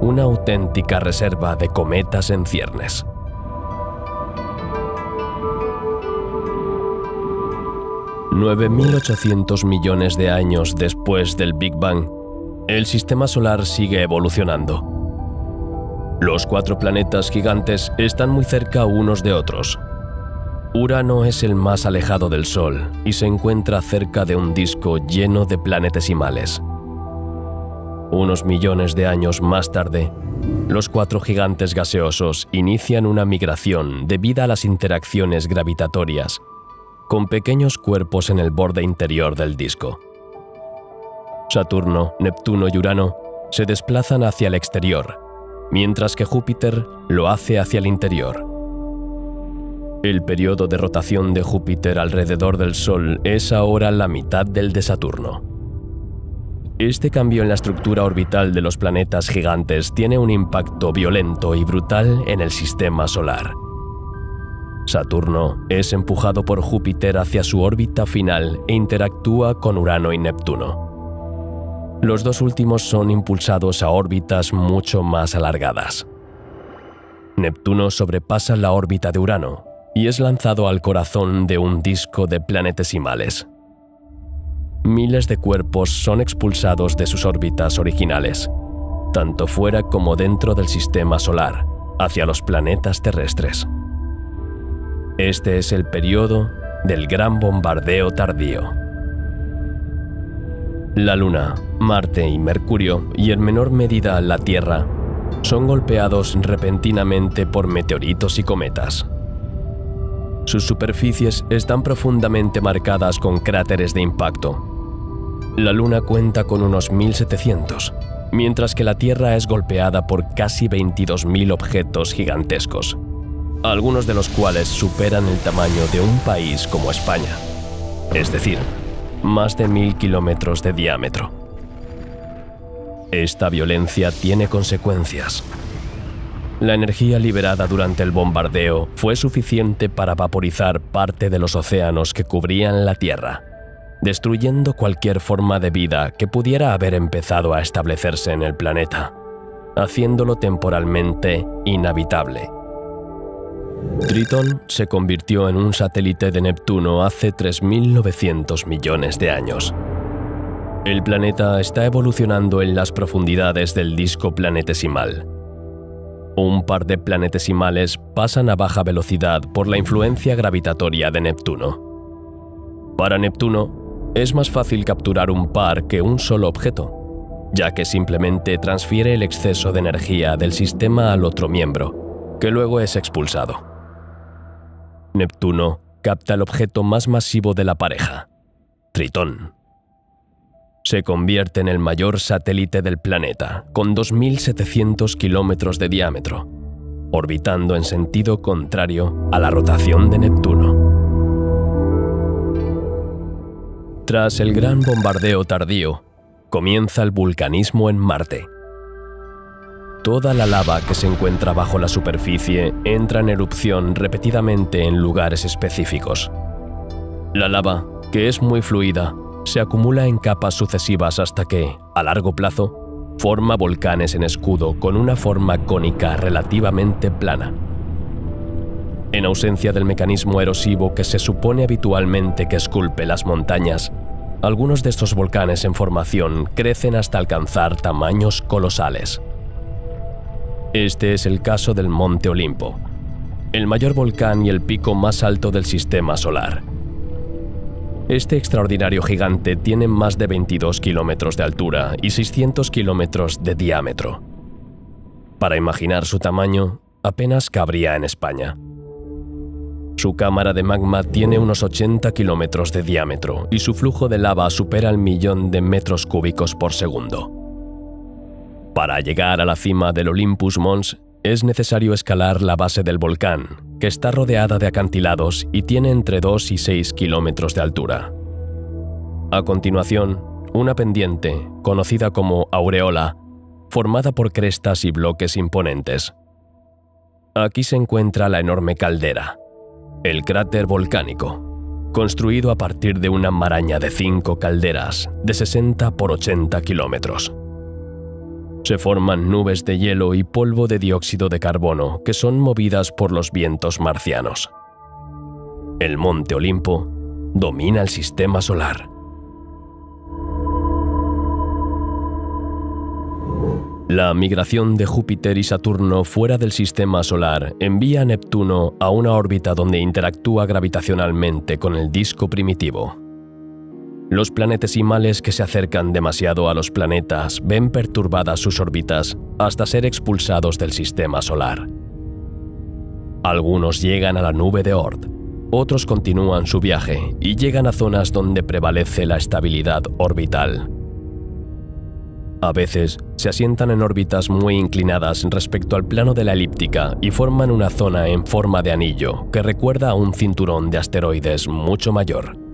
una auténtica reserva de cometas en ciernes. $9.800 millones de años después del Big Bang, el sistema solar sigue evolucionando. Los 4 planetas gigantes están muy cerca unos de otros. Urano es el más alejado del Sol y se encuentra cerca de un disco lleno de planetesimales. Unos millones de años más tarde, los 4 gigantes gaseosos inician una migración debido a las interacciones gravitatorias, con pequeños cuerpos en el borde interior del disco. Saturno, Neptuno y Urano se desplazan hacia el exterior, mientras que Júpiter lo hace hacia el interior. El periodo de rotación de Júpiter alrededor del Sol es ahora la mitad del de Saturno. Este cambio en la estructura orbital de los planetas gigantes tiene un impacto violento y brutal en el sistema solar. Saturno es empujado por Júpiter hacia su órbita final e interactúa con Urano y Neptuno. Los dos últimos son impulsados a órbitas mucho más alargadas. Neptuno sobrepasa la órbita de Urano y es lanzado al corazón de un disco de planetesimales. Miles de cuerpos son expulsados de sus órbitas originales, tanto fuera como dentro del sistema solar, hacia los planetas terrestres. Este es el periodo del gran bombardeo tardío. La Luna, Marte y Mercurio, y en menor medida la Tierra, son golpeados repentinamente por meteoritos y cometas. Sus superficies están profundamente marcadas con cráteres de impacto. La Luna cuenta con unos 1.700, mientras que la Tierra es golpeada por casi 22.000 objetos gigantescos, algunos de los cuales superan el tamaño de un país como España, es decir, más de 1.000 kilómetros de diámetro. Esta violencia tiene consecuencias. La energía liberada durante el bombardeo fue suficiente para vaporizar parte de los océanos que cubrían la Tierra, destruyendo cualquier forma de vida que pudiera haber empezado a establecerse en el planeta, haciéndolo temporalmente inhabitable. Tritón se convirtió en un satélite de Neptuno hace 3.900 millones de años. El planeta está evolucionando en las profundidades del disco planetesimal. Un par de planetesimales pasan a baja velocidad por la influencia gravitatoria de Neptuno. Para Neptuno, es más fácil capturar un par que un solo objeto, ya que simplemente transfiere el exceso de energía del sistema al otro miembro, que luego es expulsado. Neptuno capta el objeto más masivo de la pareja, Tritón. Se convierte en el mayor satélite del planeta, con 2.700 kilómetros de diámetro, orbitando en sentido contrario a la rotación de Neptuno. Tras el gran bombardeo tardío, comienza el vulcanismo en Marte. Toda la lava que se encuentra bajo la superficie entra en erupción repetidamente en lugares específicos. La lava, que es muy fluida, se acumula en capas sucesivas hasta que, a largo plazo, forma volcanes en escudo con una forma cónica relativamente plana. En ausencia del mecanismo erosivo que se supone habitualmente que esculpe las montañas, algunos de estos volcanes en formación crecen hasta alcanzar tamaños colosales. Este es el caso del Monte Olimpo, el mayor volcán y el pico más alto del sistema solar. Este extraordinario gigante tiene más de 22 kilómetros de altura y 600 kilómetros de diámetro. Para imaginar su tamaño, apenas cabría en España. Su cámara de magma tiene unos 80 kilómetros de diámetro y su flujo de lava supera el 1.000.000 de metros cúbicos por segundo. Para llegar a la cima del Olympus Mons es necesario escalar la base del volcán, que está rodeada de acantilados y tiene entre 2 y 6 kilómetros de altura. A continuación, una pendiente, conocida como aureola, formada por crestas y bloques imponentes. Aquí se encuentra la enorme caldera, el cráter volcánico, construido a partir de una maraña de 5 calderas de 60 por 80 kilómetros. Se forman nubes de hielo y polvo de dióxido de carbono que son movidas por los vientos marcianos. El Monte Olimpo domina el sistema solar. La migración de Júpiter y Saturno fuera del sistema solar envía a Neptuno a una órbita donde interactúa gravitacionalmente con el disco primitivo. Los planetesimales que se acercan demasiado a los planetas ven perturbadas sus órbitas hasta ser expulsados del sistema solar. Algunos llegan a la nube de Oort, otros continúan su viaje y llegan a zonas donde prevalece la estabilidad orbital. A veces se asientan en órbitas muy inclinadas respecto al plano de la elíptica y forman una zona en forma de anillo que recuerda a un cinturón de asteroides mucho mayor,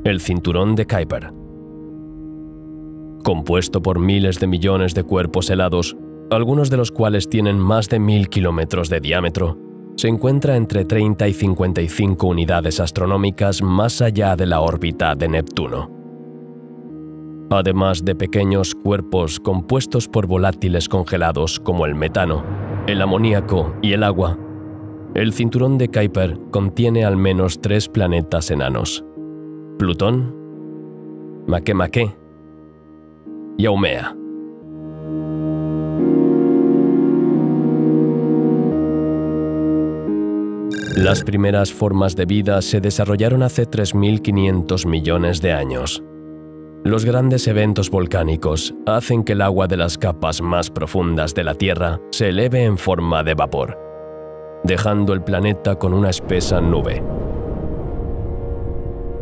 el cinturón de Kuiper. Compuesto por miles de millones de cuerpos helados, algunos de los cuales tienen más de 1.000 kilómetros de diámetro, se encuentra entre 30 y 55 unidades astronómicas más allá de la órbita de Neptuno. Además de pequeños cuerpos compuestos por volátiles congelados como el metano, el amoníaco y el agua, el cinturón de Kuiper contiene al menos 3 planetas enanos: Plutón, Makemake y Haumea. Las primeras formas de vida se desarrollaron hace 3.500 millones de años. Los grandes eventos volcánicos hacen que el agua de las capas más profundas de la Tierra se eleve en forma de vapor, dejando el planeta con una espesa nube.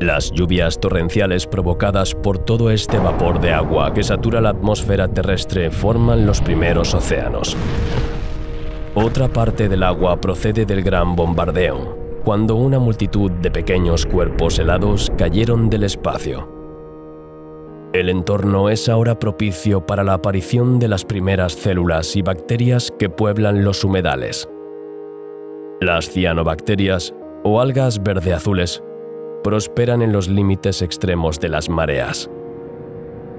Las lluvias torrenciales provocadas por todo este vapor de agua que satura la atmósfera terrestre forman los primeros océanos. Otra parte del agua procede del gran bombardeo, cuando una multitud de pequeños cuerpos helados cayeron del espacio. El entorno es ahora propicio para la aparición de las primeras células y bacterias que pueblan los humedales. Las cianobacterias, o algas verde-azules, prosperan en los límites extremos de las mareas.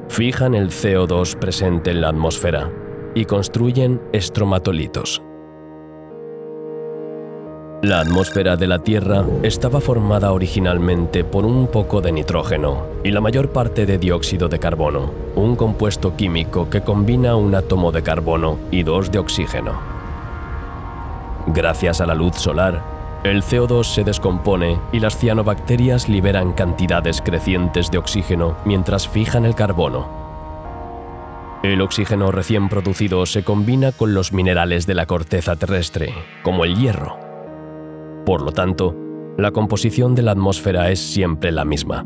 Fijan el CO2 presente en la atmósfera y construyen estromatolitos. La atmósfera de la Tierra estaba formada originalmente por un poco de nitrógeno y la mayor parte de dióxido de carbono, un compuesto químico que combina un átomo de carbono y 2 de oxígeno. Gracias a la luz solar, el CO2 se descompone y las cianobacterias liberan cantidades crecientes de oxígeno mientras fijan el carbono. El oxígeno recién producido se combina con los minerales de la corteza terrestre, como el hierro. Por lo tanto, la composición de la atmósfera es siempre la misma.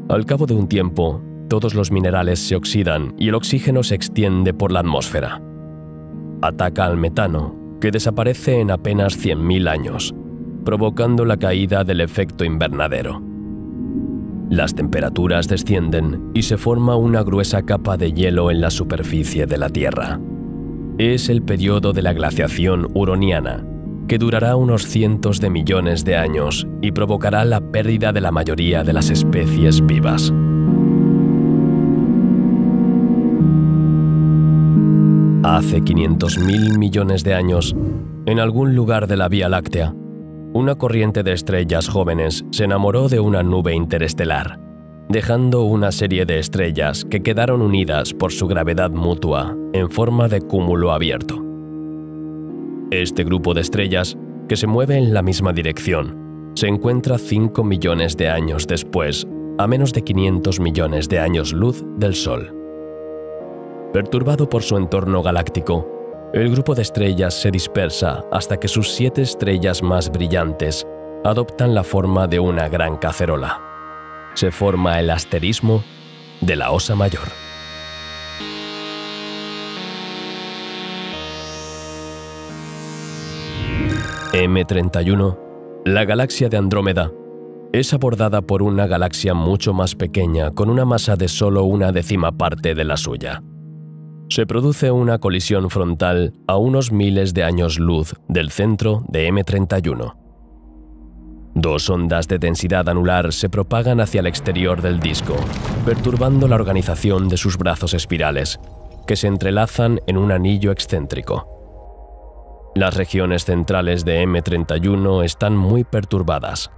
Al cabo de un tiempo, todos los minerales se oxidan y el oxígeno se extiende por la atmósfera. Ataca al metano, que desaparece en apenas 100.000 años, provocando la caída del efecto invernadero. Las temperaturas descienden y se forma una gruesa capa de hielo en la superficie de la Tierra. Es el periodo de la glaciación huroniana, que durará unos cientos de millones de años y provocará la pérdida de la mayoría de las especies vivas. Hace 500.000 millones de años, en algún lugar de la Vía Láctea, una corriente de estrellas jóvenes se enamoró de una nube interestelar, dejando una serie de estrellas que quedaron unidas por su gravedad mutua en forma de cúmulo abierto. Este grupo de estrellas, que se mueve en la misma dirección, se encuentra 5 millones de años después, a menos de 500 millones de años luz del Sol. Perturbado por su entorno galáctico, el grupo de estrellas se dispersa hasta que sus 7 estrellas más brillantes adoptan la forma de una gran cacerola. Se forma el asterismo de la Osa Mayor. M31, la galaxia de Andrómeda, es abordada por una galaxia mucho más pequeña con una masa de solo 1/10 parte de la suya. Se produce una colisión frontal a unos miles de años luz del centro de M31. 2 ondas de densidad anular se propagan hacia el exterior del disco, perturbando la organización de sus brazos espirales, que se entrelazan en un anillo excéntrico. Las regiones centrales de M31 están muy perturbadas.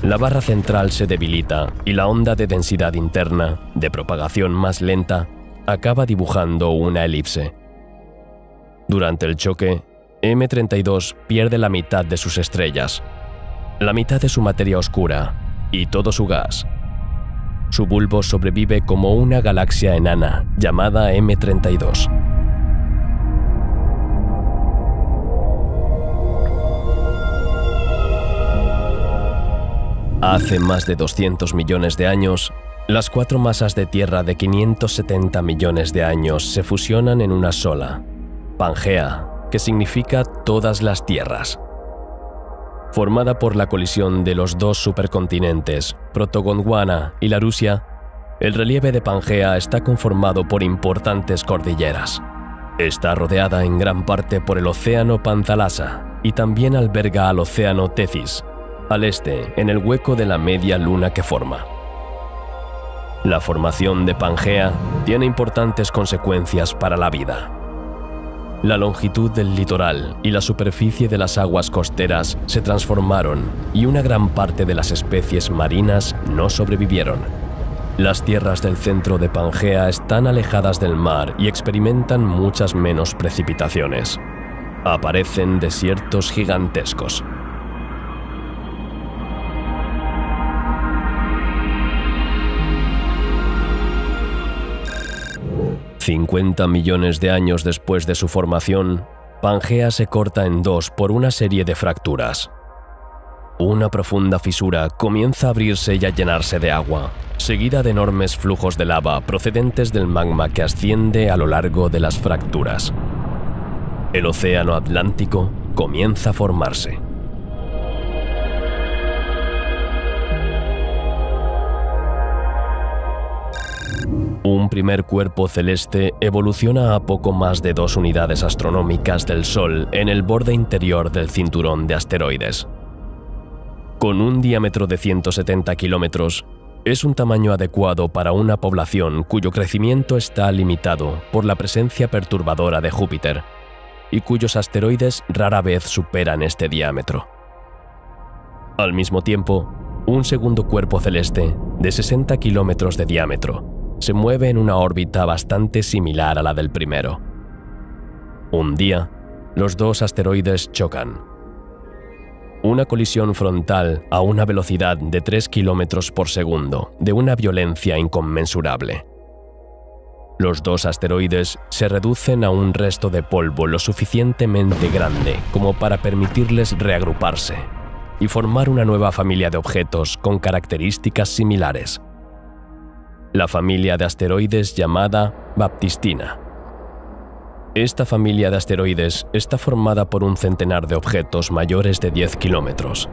La barra central se debilita y la onda de densidad interna, de propagación más lenta, acaba dibujando una elipse. Durante el choque, M32 pierde la mitad de sus estrellas, la mitad de su materia oscura y todo su gas. Su bulbo sobrevive como una galaxia enana llamada M32. Hace más de 200 millones de años, las 4 masas de Tierra de 570 millones de años se fusionan en una sola, Pangea, que significa todas las tierras. Formada por la colisión de los 2 supercontinentes, Protogondwana y Larusia, el relieve de Pangea está conformado por importantes cordilleras. Está rodeada en gran parte por el océano Panthalassa y también alberga al océano Tethys, al este, en el hueco de la media luna que forma. La formación de Pangea tiene importantes consecuencias para la vida. La longitud del litoral y la superficie de las aguas costeras se transformaron y una gran parte de las especies marinas no sobrevivieron. Las tierras del centro de Pangea están alejadas del mar y experimentan muchas menos precipitaciones. Aparecen desiertos gigantescos. 50 millones de años después de su formación, Pangea se corta en dos por una serie de fracturas. Una profunda fisura comienza a abrirse y a llenarse de agua, seguida de enormes flujos de lava procedentes del magma que asciende a lo largo de las fracturas. El océano Atlántico comienza a formarse. Un primer cuerpo celeste evoluciona a poco más de 2 unidades astronómicas del Sol en el borde interior del cinturón de asteroides. Con un diámetro de 170 kilómetros, es un tamaño adecuado para una población cuyo crecimiento está limitado por la presencia perturbadora de Júpiter y cuyos asteroides rara vez superan este diámetro. Al mismo tiempo, un segundo cuerpo celeste de 60 kilómetros de diámetro se mueve en una órbita bastante similar a la del primero. Un día, los dos asteroides chocan. Una colisión frontal a una velocidad de 3 kilómetros por segundo, de una violencia inconmensurable. Los dos asteroides se reducen a un resto de polvo lo suficientemente grande como para permitirles reagruparse y formar una nueva familia de objetos con características similares. La familia de asteroides llamada Baptistina. Esta familia de asteroides está formada por un centenar de objetos mayores de 10 kilómetros,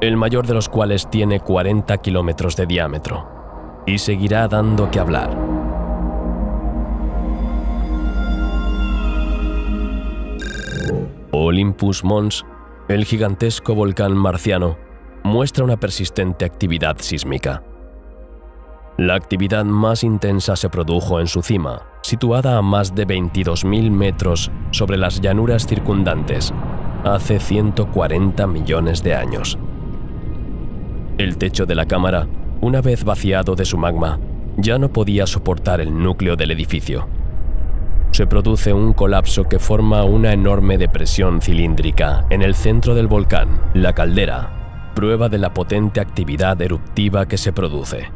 el mayor de los cuales tiene 40 kilómetros de diámetro, y seguirá dando que hablar. Olympus Mons, el gigantesco volcán marciano, muestra una persistente actividad sísmica. La actividad más intensa se produjo en su cima, situada a más de 22.000 metros sobre las llanuras circundantes, hace 140 millones de años. El techo de la cámara, una vez vaciado de su magma, ya no podía soportar el núcleo del edificio. Se produce un colapso que forma una enorme depresión cilíndrica en el centro del volcán, la caldera, prueba de la potente actividad eruptiva que se produce.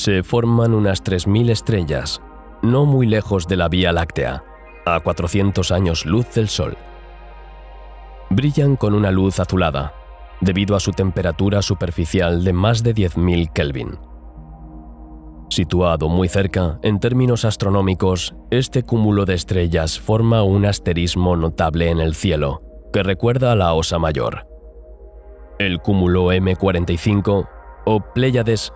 Se forman unas 3.000 estrellas, no muy lejos de la Vía Láctea, a 400 años luz del Sol. Brillan con una luz azulada, debido a su temperatura superficial de más de 10.000 Kelvin. Situado muy cerca, en términos astronómicos, este cúmulo de estrellas forma un asterismo notable en el cielo, que recuerda a la Osa Mayor. El cúmulo M45, o Pléyades,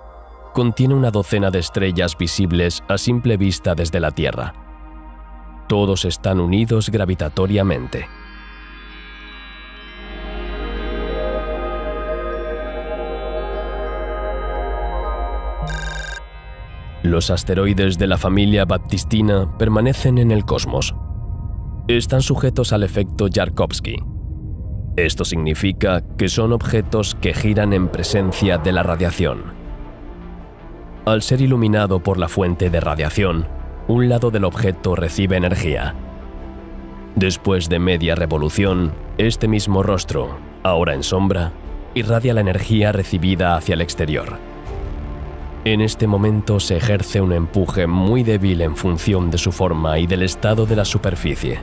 contiene una docena de estrellas visibles a simple vista desde la Tierra. Todos están unidos gravitatoriamente. Los asteroides de la familia Baptistina permanecen en el cosmos. Están sujetos al efecto Yarkovsky. Esto significa que son objetos que giran en presencia de la radiación. Al ser iluminado por la fuente de radiación, un lado del objeto recibe energía. Después de media revolución, este mismo rostro, ahora en sombra, irradia la energía recibida hacia el exterior. En este momento se ejerce un empuje muy débil en función de su forma y del estado de la superficie.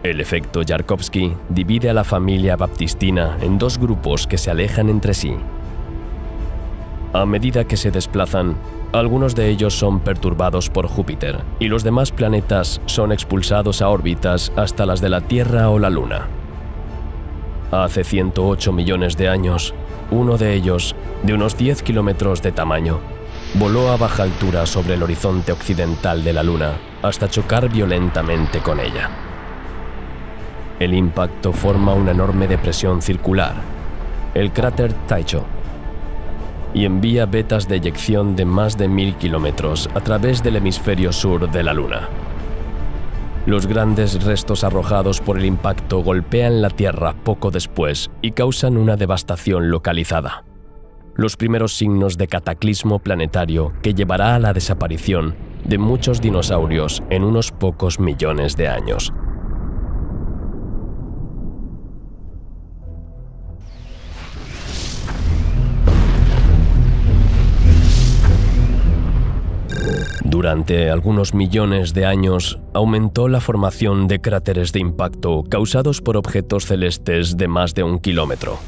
El efecto Yarkovsky divide a la familia Baptistina en dos grupos que se alejan entre sí. A medida que se desplazan, algunos de ellos son perturbados por Júpiter y los demás planetas son expulsados a órbitas hasta las de la Tierra o la Luna. Hace 108 millones de años, uno de ellos, de unos 10 kilómetros de tamaño, voló a baja altura sobre el horizonte occidental de la Luna hasta chocar violentamente con ella. El impacto forma una enorme depresión circular, el cráter Tycho. y envía vetas de eyección de más de 1000 kilómetros a través del hemisferio sur de la Luna. Los grandes restos arrojados por el impacto golpean la Tierra poco después y causan una devastación localizada. Los primeros signos de cataclismo planetario que llevará a la desaparición de muchos dinosaurios en unos pocos millones de años. Durante algunos millones de años, aumentó la formación de cráteres de impacto causados por objetos celestes de más de 1 kilómetro.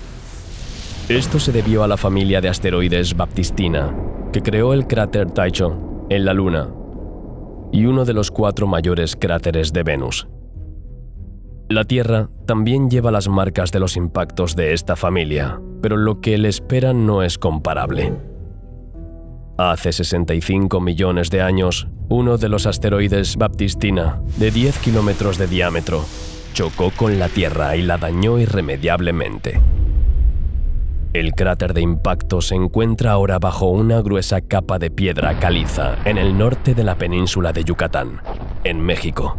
Esto se debió a la familia de asteroides Baptistina, que creó el cráter Tycho en la Luna y uno de los 4 mayores cráteres de Venus. La Tierra también lleva las marcas de los impactos de esta familia, pero lo que le espera no es comparable. Hace 65 millones de años, uno de los asteroides Baptistina, de 10 kilómetros de diámetro, chocó con la Tierra y la dañó irremediablemente. El cráter de impacto se encuentra ahora bajo una gruesa capa de piedra caliza en el norte de la península de Yucatán, en México.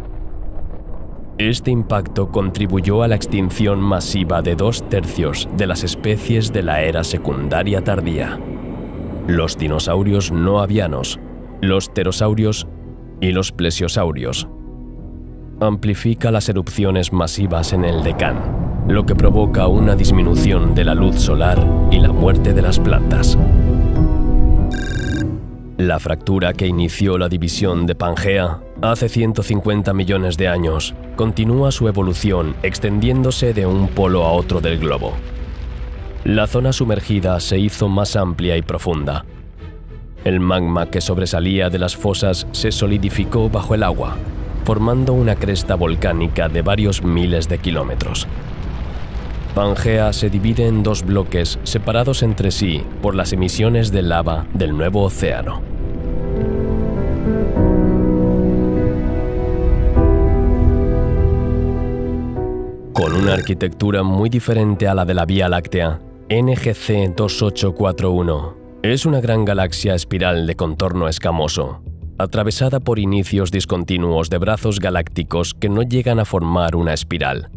Este impacto contribuyó a la extinción masiva de 2/3 de las especies de la era secundaria tardía: los dinosaurios no avianos, los pterosaurios y los plesiosaurios. Amplifica las erupciones masivas en el Deccan, lo que provoca una disminución de la luz solar y la muerte de las plantas. La fractura que inició la división de Pangea hace 150 millones de años continúa su evolución extendiéndose de un polo a otro del globo. La zona sumergida se hizo más amplia y profunda. El magma que sobresalía de las fosas se solidificó bajo el agua, formando una cresta volcánica de varios miles de kilómetros. Pangea se divide en 2 bloques separados entre sí por las emisiones de lava del nuevo océano. Con una arquitectura muy diferente a la de la Vía Láctea, NGC 2841 es una gran galaxia espiral de contorno escamoso, atravesada por inicios discontinuos de brazos galácticos que no llegan a formar una espiral.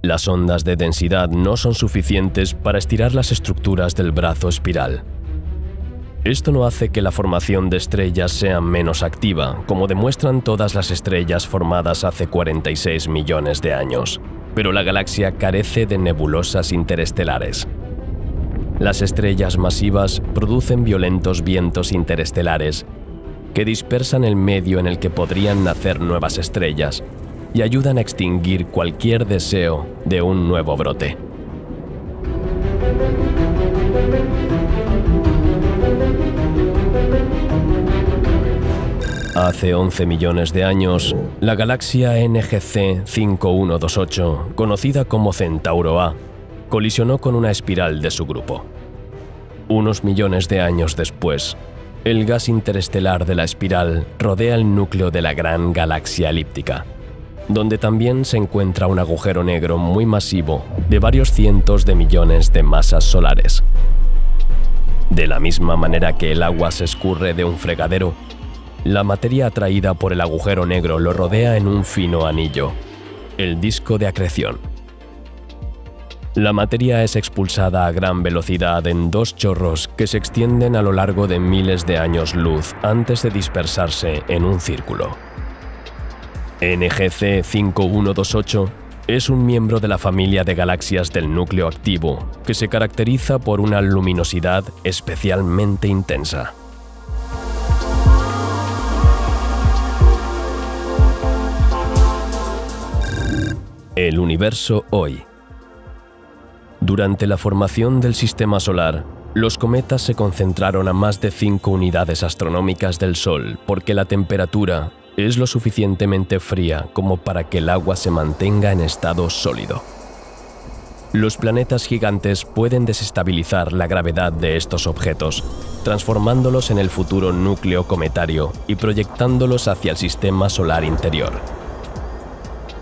Las ondas de densidad no son suficientes para estirar las estructuras del brazo espiral. Esto no hace que la formación de estrellas sea menos activa, como demuestran todas las estrellas formadas hace 46 millones de años, pero la galaxia carece de nebulosas interestelares. Las estrellas masivas producen violentos vientos interestelares que dispersan el medio en el que podrían nacer nuevas estrellas y ayudan a extinguir cualquier deseo de un nuevo brote. Hace 11 millones de años, la galaxia NGC 5128, conocida como Centauro A, colisionó con una espiral de su grupo. Unos millones de años después, el gas interestelar de la espiral rodea el núcleo de la gran galaxia elíptica, donde también se encuentra un agujero negro muy masivo de varios cientos de millones de masas solares. De la misma manera que el agua se escurre de un fregadero, la materia atraída por el agujero negro lo rodea en un fino anillo, el disco de acreción. La materia es expulsada a gran velocidad en 2 chorros que se extienden a lo largo de miles de años luz antes de dispersarse en un círculo. NGC 5128 es un miembro de la familia de galaxias del núcleo activo que se caracteriza por una luminosidad especialmente intensa. El universo hoy. Durante la formación del Sistema Solar, los cometas se concentraron a más de 5 unidades astronómicas del Sol porque la temperatura es lo suficientemente fría como para que el agua se mantenga en estado sólido. Los planetas gigantes pueden desestabilizar la gravedad de estos objetos, transformándolos en el futuro núcleo cometario y proyectándolos hacia el Sistema Solar interior.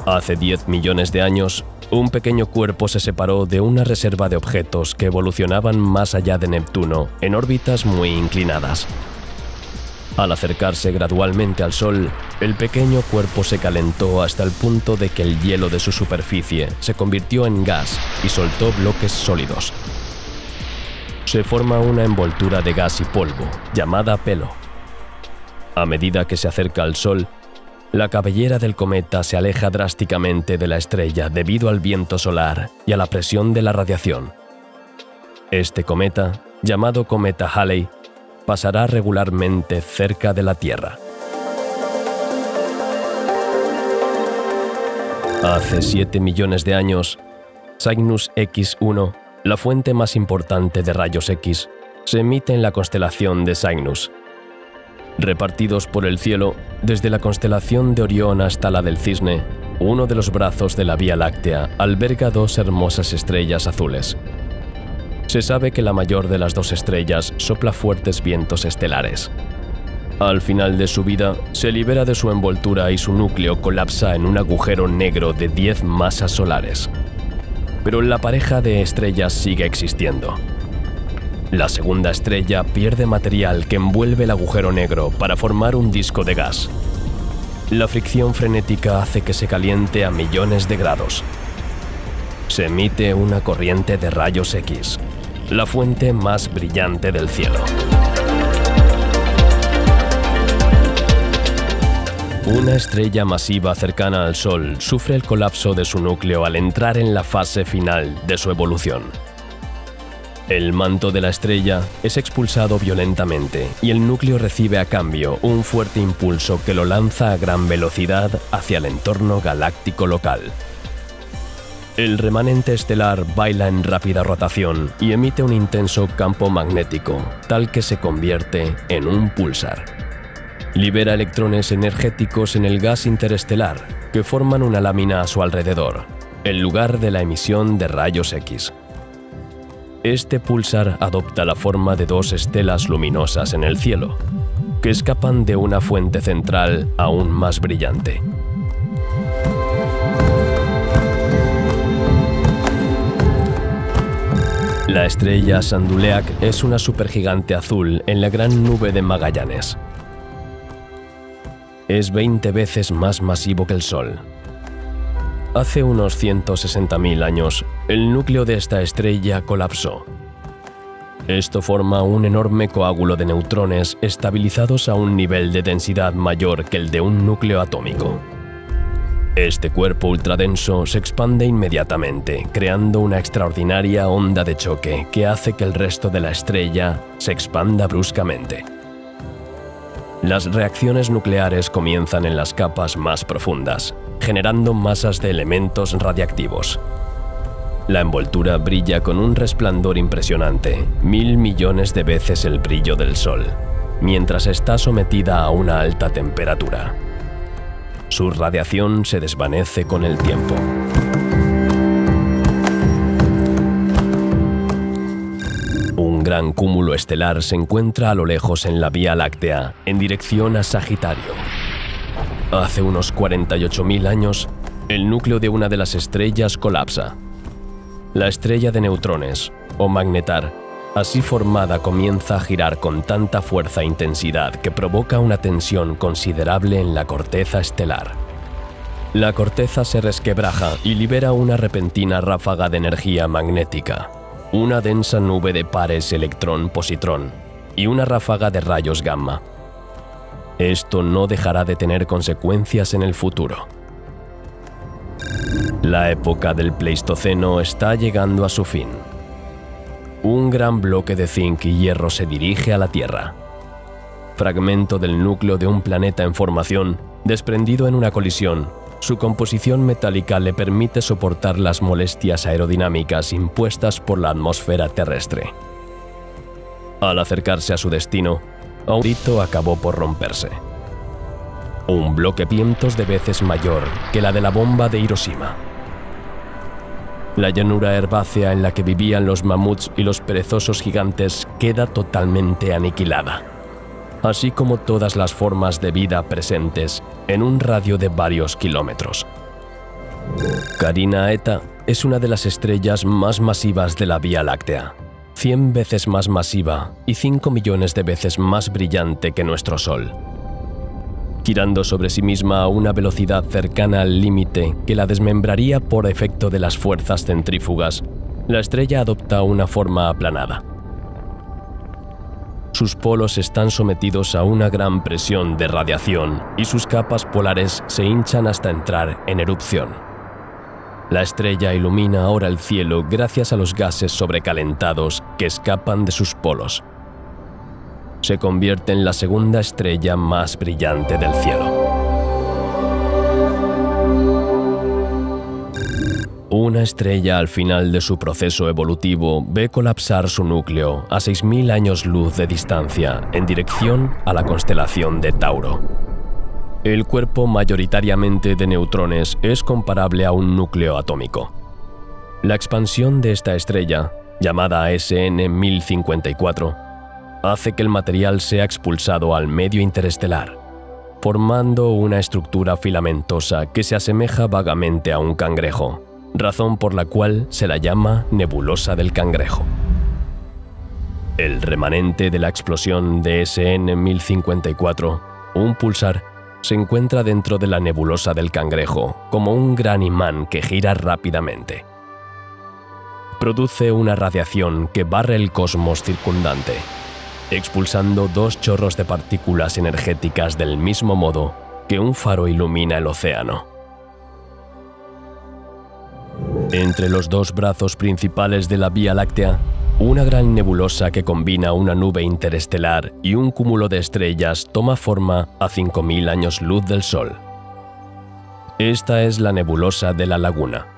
Hace 10 millones de años, un pequeño cuerpo se separó de una reserva de objetos que evolucionaban más allá de Neptuno en órbitas muy inclinadas. Al acercarse gradualmente al Sol, el pequeño cuerpo se calentó hasta el punto de que el hielo de su superficie se convirtió en gas y soltó bloques sólidos. Se forma una envoltura de gas y polvo, llamada pelo. A medida que se acerca al Sol, la cabellera del cometa se aleja drásticamente de la estrella debido al viento solar y a la presión de la radiación. Este cometa, llamado cometa Halley, pasará regularmente cerca de la Tierra. Hace 7 millones de años, Cygnus X1, la fuente más importante de rayos X, se emite en la constelación de Cygnus. Repartidos por el cielo, desde la constelación de Orión hasta la del Cisne, uno de los brazos de la Vía Láctea alberga 2 hermosas estrellas azules. Se sabe que la mayor de las 2 estrellas sopla fuertes vientos estelares. Al final de su vida, se libera de su envoltura y su núcleo colapsa en un agujero negro de 10 masas solares. Pero la pareja de estrellas sigue existiendo. La segunda estrella pierde material que envuelve el agujero negro para formar un disco de gas. La fricción frenética hace que se caliente a millones de grados. Se emite una corriente de rayos X, la fuente más brillante del cielo. Una estrella masiva cercana al Sol sufre el colapso de su núcleo al entrar en la fase final de su evolución. El manto de la estrella es expulsado violentamente y el núcleo recibe a cambio un fuerte impulso que lo lanza a gran velocidad hacia el entorno galáctico local. El remanente estelar baila en rápida rotación y emite un intenso campo magnético, tal que se convierte en un púlsar. Libera electrones energéticos en el gas interestelar, que forman una lámina a su alrededor, en lugar de la emisión de rayos X. Este púlsar adopta la forma de 2 estelas luminosas en el cielo, que escapan de una fuente central aún más brillante. La estrella Sanduleak es una supergigante azul en la Gran Nube de Magallanes. Es 20 veces más masivo que el Sol. Hace unos 160.000 años, el núcleo de esta estrella colapsó. Esto forma un enorme coágulo de neutrones estabilizados a un nivel de densidad mayor que el de un núcleo atómico. Este cuerpo ultradenso se expande inmediatamente, creando una extraordinaria onda de choque que hace que el resto de la estrella se expanda bruscamente. Las reacciones nucleares comienzan en las capas más profundas, generando masas de elementos radiactivos. La envoltura brilla con un resplandor impresionante, 1000 millones de veces el brillo del Sol, mientras está sometida a una alta temperatura. Su radiación se desvanece con el tiempo. Un gran cúmulo estelar se encuentra a lo lejos en la Vía Láctea, en dirección a Sagitario. Hace unos 48.000 años, el núcleo de una de las estrellas colapsa. La estrella de neutrones, o magnetar, así formada comienza a girar con tanta fuerza e intensidad que provoca una tensión considerable en la corteza estelar. La corteza se resquebraja y libera una repentina ráfaga de energía magnética, una densa nube de pares electrón-positrón y una ráfaga de rayos gamma. Esto no dejará de tener consecuencias en el futuro. La época del Pleistoceno está llegando a su fin. Un gran bloque de zinc y hierro se dirige a la Tierra. Fragmento del núcleo de un planeta en formación, desprendido en una colisión, su composición metálica le permite soportar las molestias aerodinámicas impuestas por la atmósfera terrestre. Al acercarse a su destino, Audito acabó por romperse. Un bloque cientos de veces mayor que la de la bomba de Hiroshima. La llanura herbácea en la que vivían los mamuts y los perezosos gigantes queda totalmente aniquilada, así como todas las formas de vida presentes en un radio de varios kilómetros. Carina Eta es una de las estrellas más masivas de la Vía Láctea, 100 veces más masiva y 5 millones de veces más brillante que nuestro Sol. Girando sobre sí misma a una velocidad cercana al límite que la desmembraría por efecto de las fuerzas centrífugas, la estrella adopta una forma aplanada. Sus polos están sometidos a una gran presión de radiación y sus capas polares se hinchan hasta entrar en erupción. La estrella ilumina ahora el cielo gracias a los gases sobrecalentados que escapan de sus polos. Se convierte en la segunda estrella más brillante del cielo. Una estrella al final de su proceso evolutivo ve colapsar su núcleo a 6.000 años luz de distancia en dirección a la constelación de Tauro. El cuerpo mayoritariamente de neutrones es comparable a un núcleo atómico. La expansión de esta estrella, llamada SN 1054, hace que el material sea expulsado al medio interestelar, formando una estructura filamentosa que se asemeja vagamente a un cangrejo, razón por la cual se la llama nebulosa del cangrejo. El remanente de la explosión de SN 1054, un pulsar, se encuentra dentro de la nebulosa del cangrejo como un gran imán que gira rápidamente. Produce una radiación que barre el cosmos circundante, expulsando dos chorros de partículas energéticas del mismo modo que un faro ilumina el océano. Entre los dos brazos principales de la Vía Láctea, una gran nebulosa que combina una nube interestelar y un cúmulo de estrellas toma forma a 5.000 años luz del Sol. Esta es la nebulosa de la Laguna.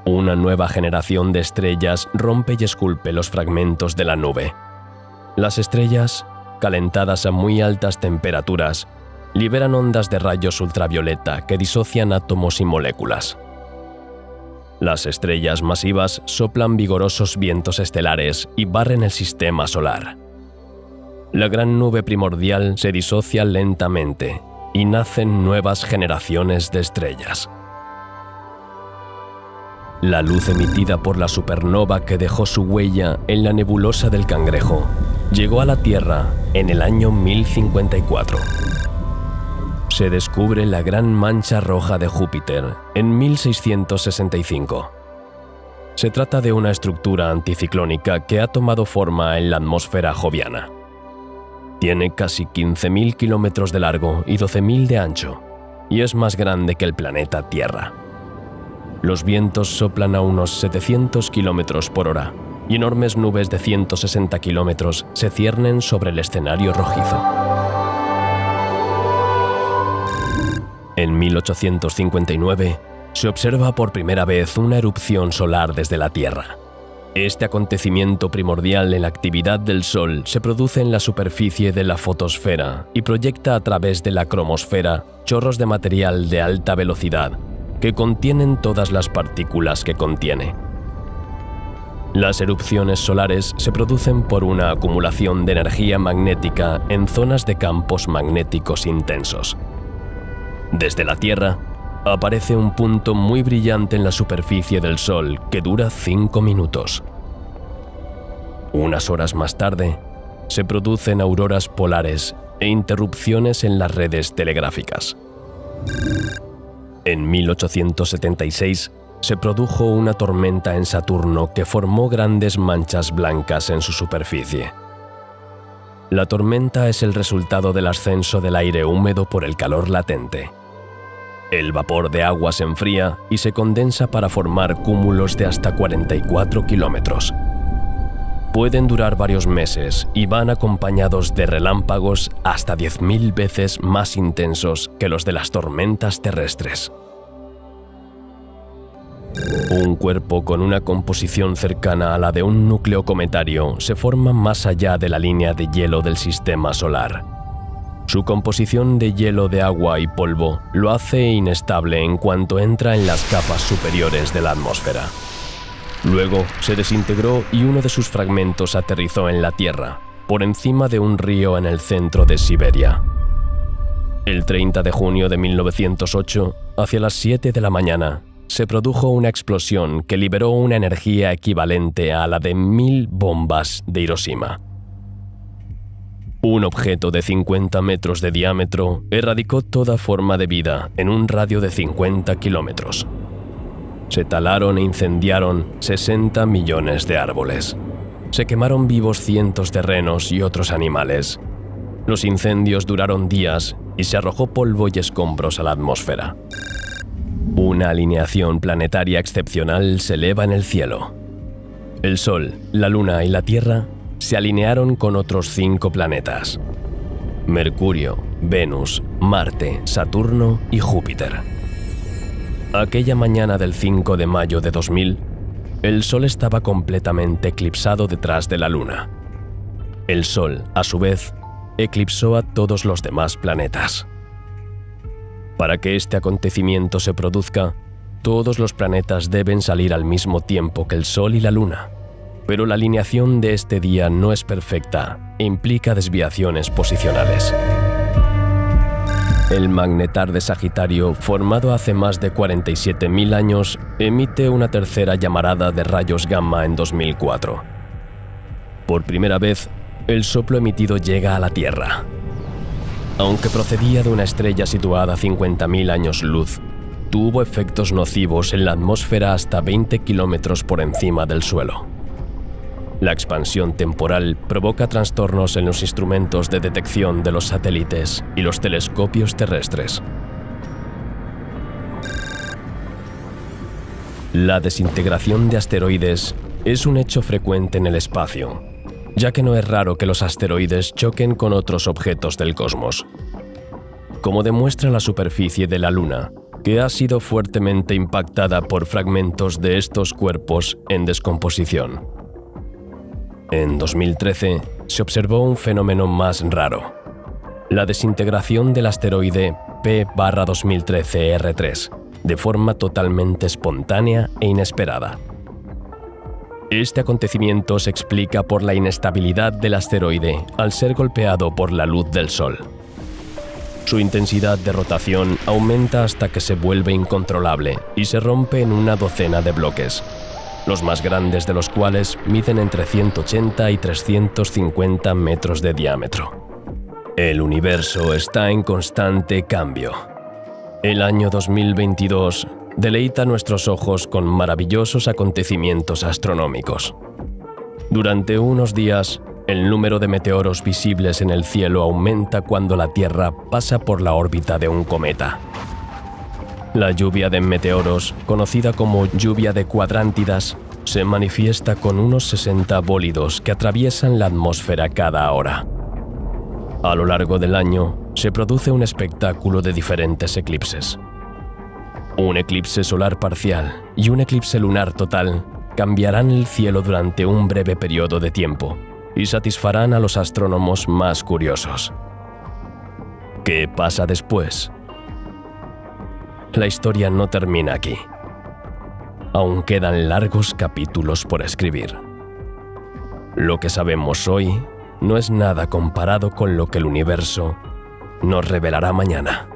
Una nueva generación de estrellas rompe y esculpe los fragmentos de la nube. Las estrellas, calentadas a muy altas temperaturas, liberan ondas de rayos ultravioleta que disocian átomos y moléculas. Las estrellas masivas soplan vigorosos vientos estelares y barren el sistema solar. La gran nube primordial se disocia lentamente y nacen nuevas generaciones de estrellas. La luz emitida por la supernova que dejó su huella en la nebulosa del Cangrejo llegó a la Tierra en el año 1054. Se descubre la Gran Mancha Roja de Júpiter en 1665. Se trata de una estructura anticiclónica que ha tomado forma en la atmósfera joviana. Tiene casi 15.000 kilómetros de largo y 12.000 de ancho, y es más grande que el planeta Tierra. Los vientos soplan a unos 700 kilómetros por hora, y enormes nubes de 160 kilómetros se ciernen sobre el escenario rojizo. En 1859, se observa por primera vez una erupción solar desde la Tierra. Este acontecimiento primordial en la actividad del Sol se produce en la superficie de la fotosfera y proyecta a través de la cromosfera chorros de material de alta velocidad que contienen todas las partículas que contiene. Las erupciones solares se producen por una acumulación de energía magnética en zonas de campos magnéticos intensos. Desde la Tierra, aparece un punto muy brillante en la superficie del Sol que dura 5 minutos. Unas horas más tarde, se producen auroras polares e interrupciones en las redes telegráficas. En 1876, se produjo una tormenta en Saturno que formó grandes manchas blancas en su superficie. La tormenta es el resultado del ascenso del aire húmedo por el calor latente. El vapor de agua se enfría y se condensa para formar cúmulos de hasta 44 kilómetros. Pueden durar varios meses y van acompañados de relámpagos hasta 10.000 veces más intensos que los de las tormentas terrestres. Un cuerpo con una composición cercana a la de un núcleo cometario se forma más allá de la línea de hielo del sistema solar. Su composición de hielo de agua y polvo lo hace inestable en cuanto entra en las capas superiores de la atmósfera. Luego se desintegró y uno de sus fragmentos aterrizó en la Tierra, por encima de un río en el centro de Siberia. El 30 de junio de 1908, hacia las 7 de la mañana, se produjo una explosión que liberó una energía equivalente a la de 1000 bombas de Hiroshima. Un objeto de 50 metros de diámetro erradicó toda forma de vida en un radio de 50 kilómetros. Se talaron e incendiaron 60 millones de árboles. Se quemaron vivos cientos de renos y otros animales. Los incendios duraron días y se arrojó polvo y escombros a la atmósfera. Una alineación planetaria excepcional se eleva en el cielo. El Sol, la Luna y la Tierra se alinearon con otros 5 planetas: Mercurio, Venus, Marte, Saturno y Júpiter. Aquella mañana del 5 de mayo de 2000, el Sol estaba completamente eclipsado detrás de la Luna. El Sol, a su vez, eclipsó a todos los demás planetas. Para que este acontecimiento se produzca, todos los planetas deben salir al mismo tiempo que el Sol y la Luna, pero la alineación de este día no es perfecta e implica desviaciones posicionales. El magnetar de Sagitario, formado hace más de 47.000 años, emite una tercera llamarada de rayos gamma en 2004. Por primera vez, el soplo emitido llega a la Tierra. Aunque procedía de una estrella situada a 50.000 años luz, tuvo efectos nocivos en la atmósfera hasta 20 kilómetros por encima del suelo. La expansión temporal provoca trastornos en los instrumentos de detección de los satélites y los telescopios terrestres. La desintegración de asteroides es un hecho frecuente en el espacio, ya que no es raro que los asteroides choquen con otros objetos del cosmos, como demuestra la superficie de la Luna, que ha sido fuertemente impactada por fragmentos de estos cuerpos en descomposición. En 2013 se observó un fenómeno más raro: la desintegración del asteroide P/2013-R3, de forma totalmente espontánea e inesperada. Este acontecimiento se explica por la inestabilidad del asteroide al ser golpeado por la luz del Sol. Su intensidad de rotación aumenta hasta que se vuelve incontrolable y se rompe en una docena de bloques, los más grandes de los cuales miden entre 180 y 350 metros de diámetro. El universo está en constante cambio. El año 2022 deleita nuestros ojos con maravillosos acontecimientos astronómicos. Durante unos días, el número de meteoros visibles en el cielo aumenta cuando la Tierra pasa por la órbita de un cometa. La lluvia de meteoros, conocida como lluvia de cuadrántidas, se manifiesta con unos 60 bólidos que atraviesan la atmósfera cada hora. A lo largo del año, se produce un espectáculo de diferentes eclipses. Un eclipse solar parcial y un eclipse lunar total cambiarán el cielo durante un breve periodo de tiempo y satisfarán a los astrónomos más curiosos. ¿Qué pasa después? La historia no termina aquí. Aún quedan largos capítulos por escribir. Lo que sabemos hoy no es nada comparado con lo que el universo nos revelará mañana.